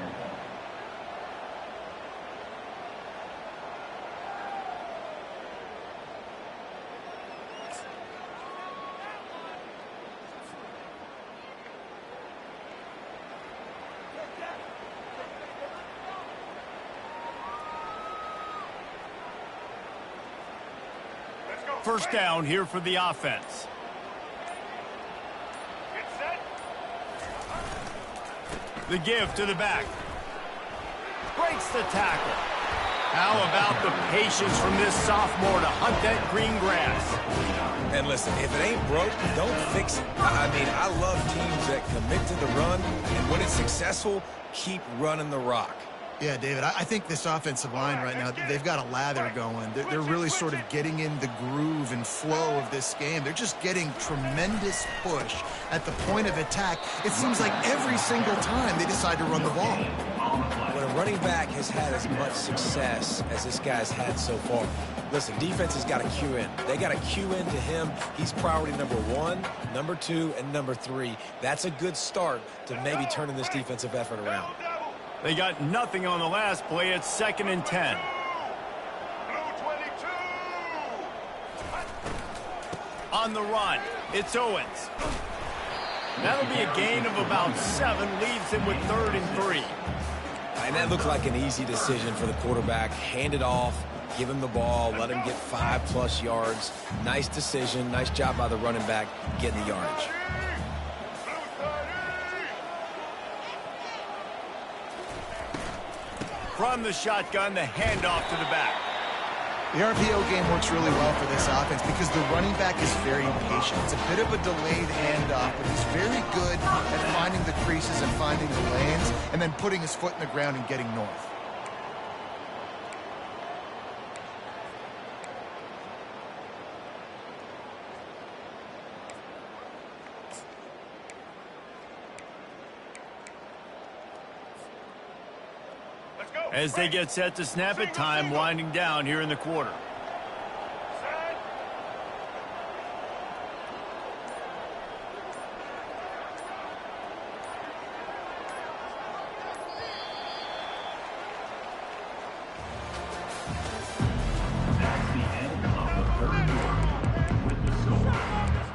First down here for the offense. The give to the back. Breaks the tackle. How about the patience from this sophomore to hunt that green grass? And listen, if it ain't broke, don't fix it. I mean, I love teams that commit to the run, and when it's successful, keep running the rock. Yeah, David, I think this offensive line right now, they've got a lather going. They're really sort of getting in the groove and flow of this game. They're just getting tremendous push at the point of attack. It seems like every single time they decide to run the ball. When a running back has had as much success as this guy's had so far, listen, defense has got to cue in. They got to cue in to him. He's priority number 1, number 2, and number 3. That's a good start to maybe turning this defensive effort around. They got nothing on the last play. It's 2nd and 10. On the run, it's Owens. That'll be a gain of about 7, leaves him with 3rd and 3. And that looked like an easy decision for the quarterback. Hand it off, give him the ball, let him get 5+ yards. Nice decision, nice job by the running back getting the yardage. From the shotgun, the handoff to the back. The RPO game works really well for this offense because the running back is very patient. It's a bit of a delayed handoff, but he's very good at finding the creases and finding the lanes and then putting his foot in the ground and getting north. As they get set to snap it, time winding down here in the quarter. That's the end of the 3rd quarter. With the score,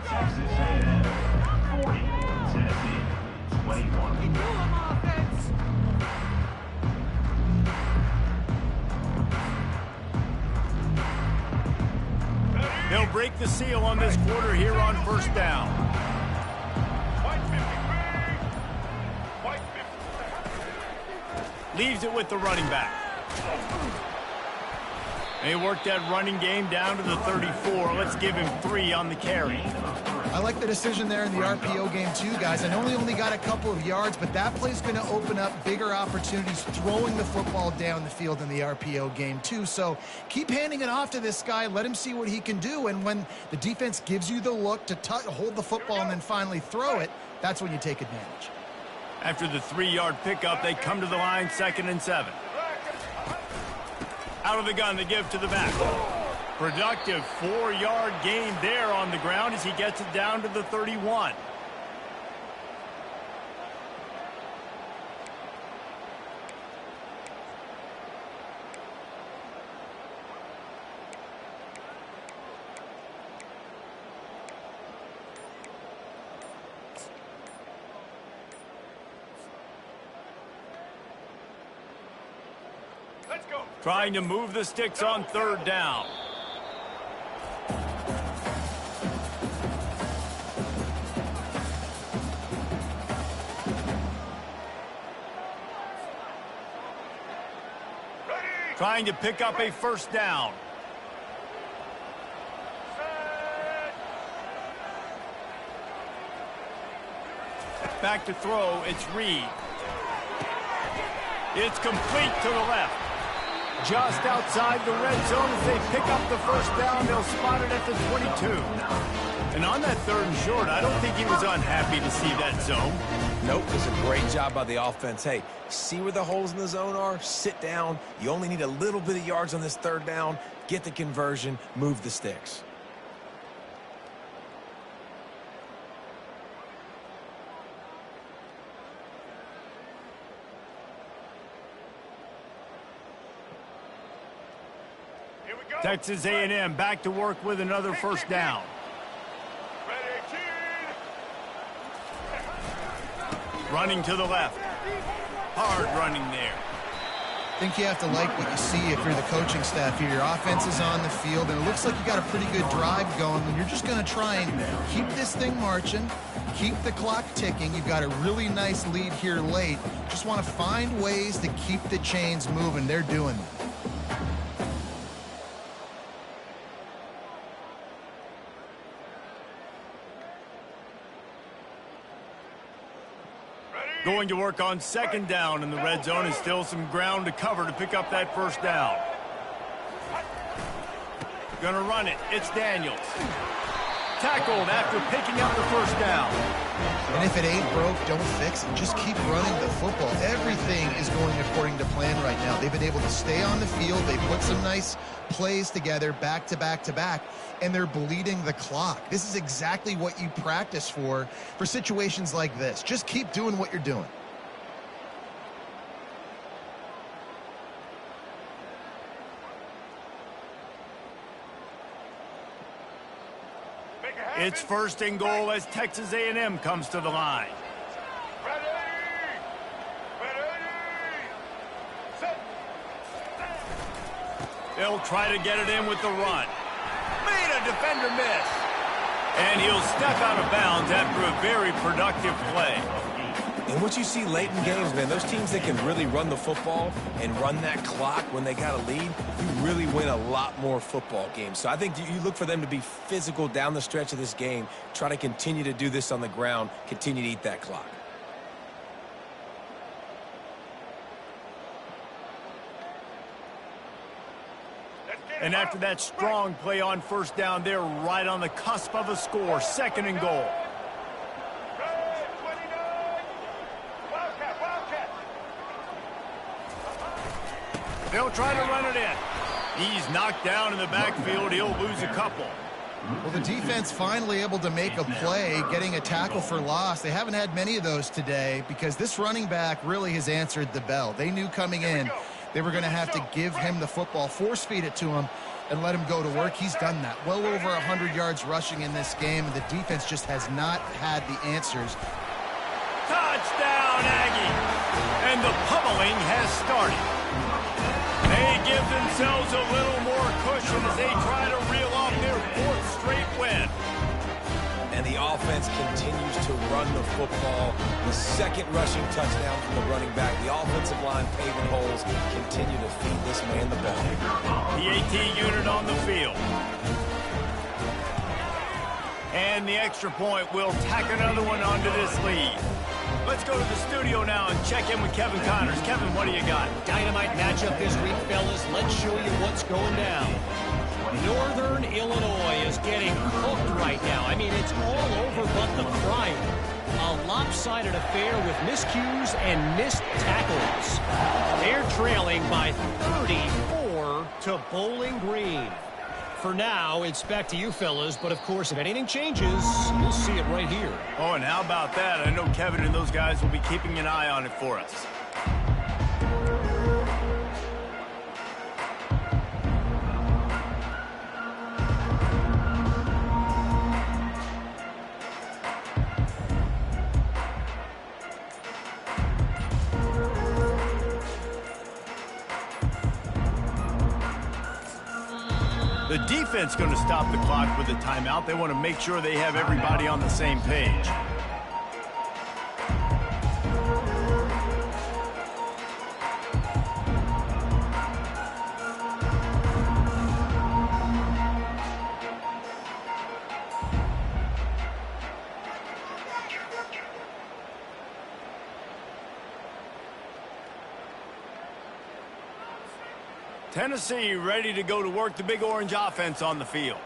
Texas A&M 40, Tennessee 21. They'll break the seal on this quarter here on 1st down. Leaves it with the running back. They worked that running game down to the 34. Let's give him 3 on the carry. I like the decision there in the RPO game too, guys. I know he only got a couple of yards, but that play's going to open up bigger opportunities throwing the football down the field in the RPO game too. So keep handing it off to this guy. Let him see what he can do. And when the defense gives you the look to hold the football and then finally throw it, that's when you take advantage. After the 3-yard pickup, they come to the line, 2nd and 7. Out of the gun, the give to the back. Productive 4-yard gain there on the ground as he gets it down to the 31. Let's go. Trying to move the sticks on 3rd down. Trying to pick up a 1st down. Back to throw, it's Reed. It's complete to the left. Just outside the red zone as they pick up the 1st down. They'll spot it at the 22. And on that 3rd and short, I don't think he was unhappy to see that zone. Nope, it's a great job by the offense. Hey, see where the holes in the zone are? Sit down. You only need a little bit of yards on this 3rd down. Get the conversion. Move the sticks. Texas A&M back to work with another 1st down. Running to the left. Hard running there. I think you have to like what you see if you're the coaching staff here. Your offense is on the field, and it looks like you got a pretty good drive going. And you're just going to try and keep this thing marching, keep the clock ticking. You've got a really nice lead here late. Just want to find ways to keep the chains moving. They're doing that. Going to work on second down in the red zone, and still some ground to cover to pick up that first down. Gonna run it. It's Daniels. Tackled after picking up the first down. And if it ain't broke, don't fix it. Just keep running the football. Everything is going according to plan right now. They've been able to stay on the field. They put some nice plays together back to back to back, and they're bleeding the clock. This is exactly what you practice for situations like this. Just keep doing what you're doing. It's first and goal as Texas A&M comes to the line. They'll try to get it in with the run. Made a defender miss. And he'll step out of bounds after a very productive play. And what you see late in games, man, those teams that can really run the football and run that clock when they got a lead, you really win a lot more football games. So I think you look for them to be physical down the stretch of this game, try to continue to do this on the ground, continue to eat that clock. And after that strong play on first down, they're right on the cusp of a score. Second and goal. They'll try to run it in. He's knocked down in the backfield. He'll lose a couple. Well, the defense finally able to make a play, getting a tackle for loss. They haven't had many of those today because this running back really has answered the bell. They knew coming in they were going to have to give him the football, force feed it to him, and let him go to work. He's done that. Well over 100 yards rushing in this game, and the defense just has not had the answers. Touchdown, Aggie! And the pummeling has started. They give themselves a little more cushion as they try to reel off their fourth straight win. And the offense continues to run the football. The second rushing touchdown from the running back. The offensive line paving holes. Continue to feed this man the ball. The AT unit on the field. And the extra point will tack another one onto this lead. Let's go to the studio now and check in with Kevin Connors. Kevin, what do you got? Dynamite matchup this week, fellas. Let's show you what's going down. Northern Illinois is getting cooked right now. I mean, it's all over but the crying. A lopsided affair with miscues and missed tackles. They're trailing by 34 to Bowling Green. For now, it's back to you, fellas. But, of course, if anything changes, we'll see it right here. Oh, and how about that? I know Kevin and those guys will be keeping an eye on it for us. The defense going to stop the clock with a timeout. They want to make sure they have everybody on the same page. Tennessee ready to go to work, the Big Orange offense on the field.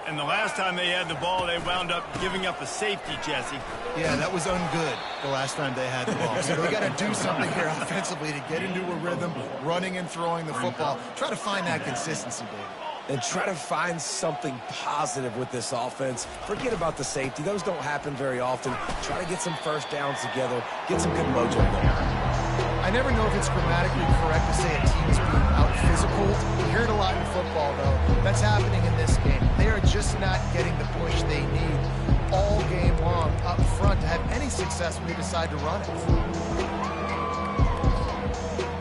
And the last time they had the ball, they wound up giving up a safety, Jesse. Yeah, that was ungood the last time they had the ball. So they got to do something here offensively to get into a rhythm, running and throwing the football. Try to find that consistency, David. And try to find something positive with this offense. Forget about the safety. Those don't happen very often. Try to get some first downs together. Get some good mojo going. I never know if it's grammatically correct to say a team is being out-physical. You hear it a lot in football, though. That's happening in this game. They are just not getting the push they need all game long up front to have any success when they decide to run it.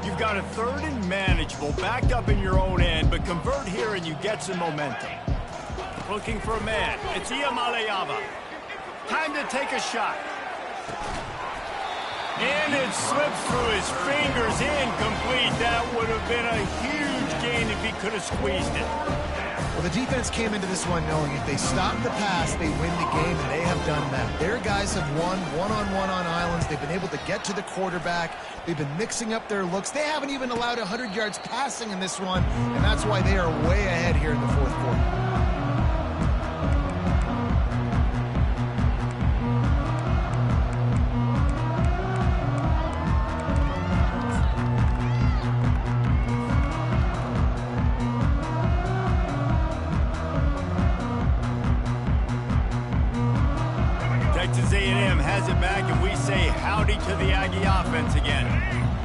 You've got a 3rd and manageable, backed up in your own end, but convert here and you get some momentum. Looking for a man. It's Iamaleava. Time to take a shot. And it slips through his fingers, incomplete. That would have been a huge gain if he could have squeezed it. Well, the defense came into this one knowing if they stop the pass, they win the game, and they have done that. Their guys have won one-on-one on islands. They've been able to get to the quarterback. They've been mixing up their looks. They haven't even allowed 100 yards passing in this one, and that's why they are way ahead here in the 4th quarter. Texas A&M has it back, and we say howdy to the Aggie offense again.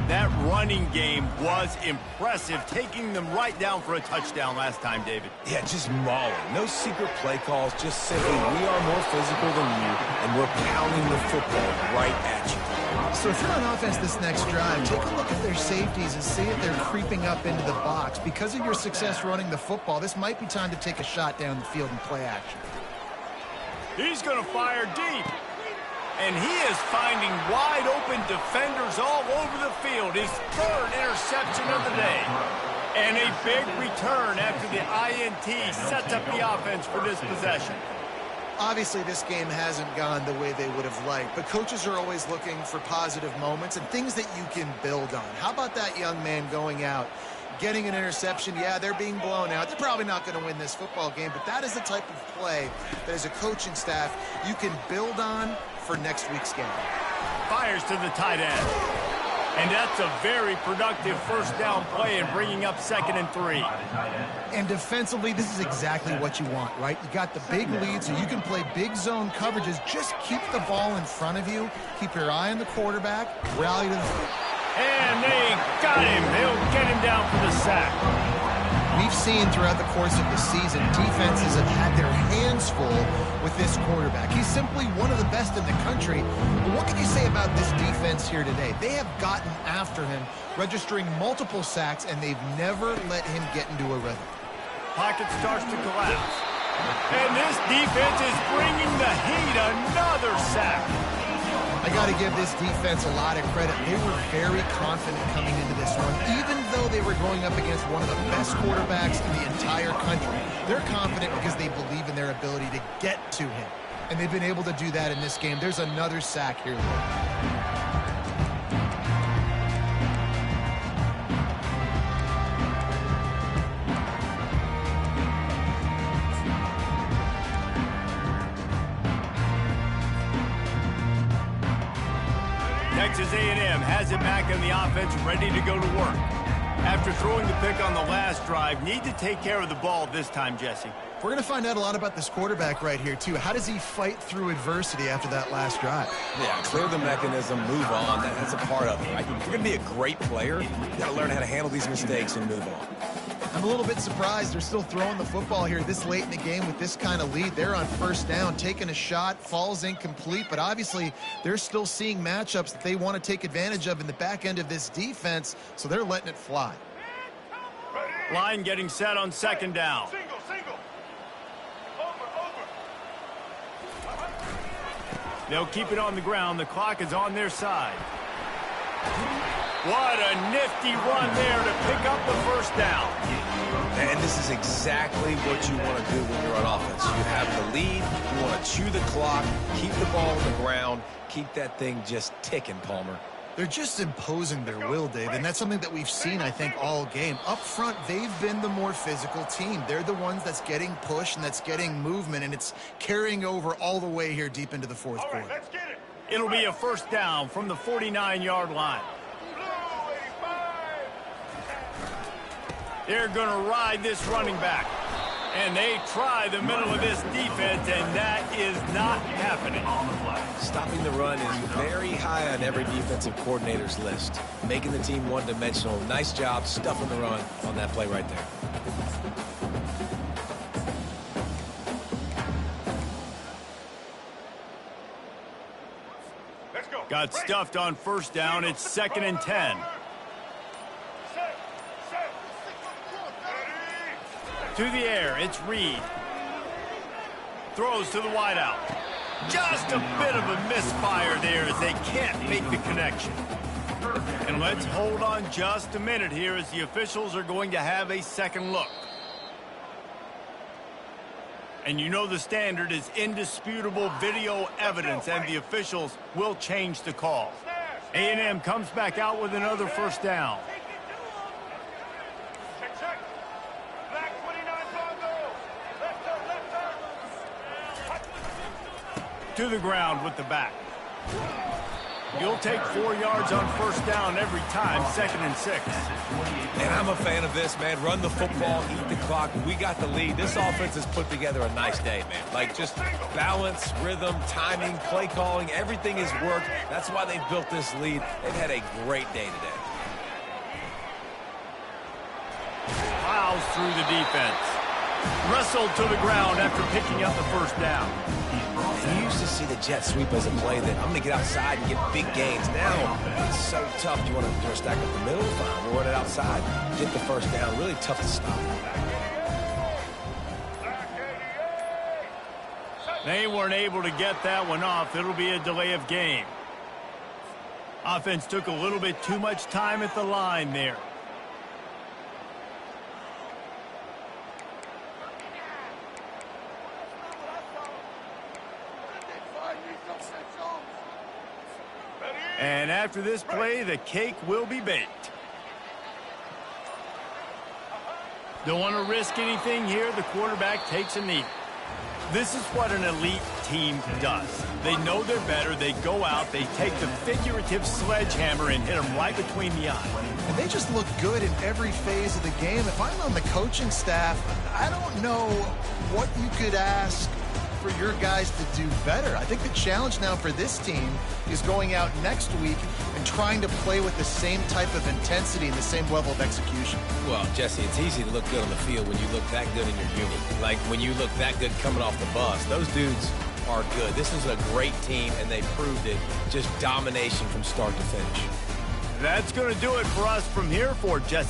That running game was impressive, taking them right down for a touchdown last time, David. Yeah, just mauling. No secret play calls, just simply we are more physical than you, and we're pounding the football right at you. So if you're on offense this next drive, take a look at their safeties and see if they're creeping up into the box. Because of your success running the football, this might be time to take a shot down the field and play action. He's going to fire deep. And he is finding wide open defenders all over the field. His 3rd interception of the day. And a big return after the INT sets up the offense for this possession. Obviously, this game hasn't gone the way they would have liked, but coaches are always looking for positive moments and things that you can build on. How about that young man going out, getting an interception? Yeah, they're being blown out. They're probably not going to win this football game, but that is the type of play that as a coaching staff you can build on for next week's game. Fires to the tight end. And that's a very productive 1st down play and bringing up 2nd and 3. And defensively, this is exactly what you want, right? You got the big lead, so you can play big zone coverages. Just keep the ball in front of you. Keep your eye on the quarterback. Rally to the... And they got him. They'll get him down for the sack. We've seen throughout the course of the season, defenses have had their hands full with this quarterback. He's simply one of the best in the country. But what can you say about this defense here today? They have gotten after him, registering multiple sacks, and they've never let him get into a rhythm. Pocket starts to collapse. And this defense is bringing the heat. Another sack. I got to give this defense a lot of credit. They were very confident coming into this one, even though they were going up against one of the best quarterbacks in the entire country. They're confident because they believe in their ability to get to him, and they've been able to do that in this game. There's another sack here. Texas A&M has it back on the offense, ready to go to work. After throwing the pick on the last drive, need to take care of the ball this time, Jesse. We're going to find out a lot about this quarterback right here, too. How does he fight through adversity after that last drive? Yeah, clear the mechanism, move on. That's a part of it, right? If you're going to be a great player, you got to learn how to handle these mistakes and move on. I'm a little bit surprised they're still throwing the football here this late in the game with this kind of lead. They're on 1st down, taking a shot, falls incomplete, but obviously they're still seeing matchups that they want to take advantage of in the back end of this defense, so they're letting it fly. Line getting set on 2nd down. Single. They'll keep it on the ground. The clock is on their side. What a nifty run there to pick up the 1st down. And this is exactly what you want to do when you're on offense. You have the lead, you want to chew the clock, keep the ball on the ground, keep that thing just ticking, Palmer. They're just imposing their will, Dave, and that's something that we've seen, I think, all game. Up front, they've been the more physical team. They're the ones that's getting pushed and that's getting movement, and it's carrying over all the way here deep into the 4th quarter. Let's get it. It'll be a 1st down from the 49-yard line. They're going to ride this running back. And they try the middle of this defense, and that is not happening. Stopping the run is very high on every defensive coordinator's list. Making the team one-dimensional. Nice job stuffing the run on that play right there. Got stuffed on 1st down. It's 2nd and 10. To the air, it's Reed. Throws to the wideout. Just a bit of a misfire there as they can't make the connection. And let's hold on just a minute here as the officials are going to have a second look. And you know the standard is indisputable video evidence, and the officials will change the call. A&M comes back out with another first down. To the ground with the back. You'll take 4 yards on first down every time, 2nd and 6. And I'm a fan of this, man. Run the football, eat the clock. We got the lead. This offense has put together a nice day, man. Like, just balance, rhythm, timing, play calling, everything has worked. That's why they've built this lead. They've had a great day today. Plows through the defense. Wrestled to the ground after picking up the first down. You used to see the jet sweep as a play that I'm going to get outside and get big gains. Now, it's so tough. You want to stack up the middle? Fine. We'll run it outside. Get the first down. Really tough to stop. They weren't able to get that one off. It'll be a delay of game. Offense took a little bit too much time at the line there. And after this play, the cake will be baked. Don't want to risk anything here. The quarterback takes a knee. This is what an elite team does. They know they're better. They go out. They take the figurative sledgehammer and hit them right between the eyes. And they just look good in every phase of the game. If I'm on the coaching staff, I don't know what you could ask for your guys to do better. I think the challenge now for this team is going out next week and trying to play with the same type of intensity and the same level of execution. Well, Jesse, it's easy to look good on the field when you look that good in your unit. Like when you look that good coming off the bus. Those dudes are good. This is a great team, and they proved it. Just domination from start to finish. That's going to do it for us from here for Jesse.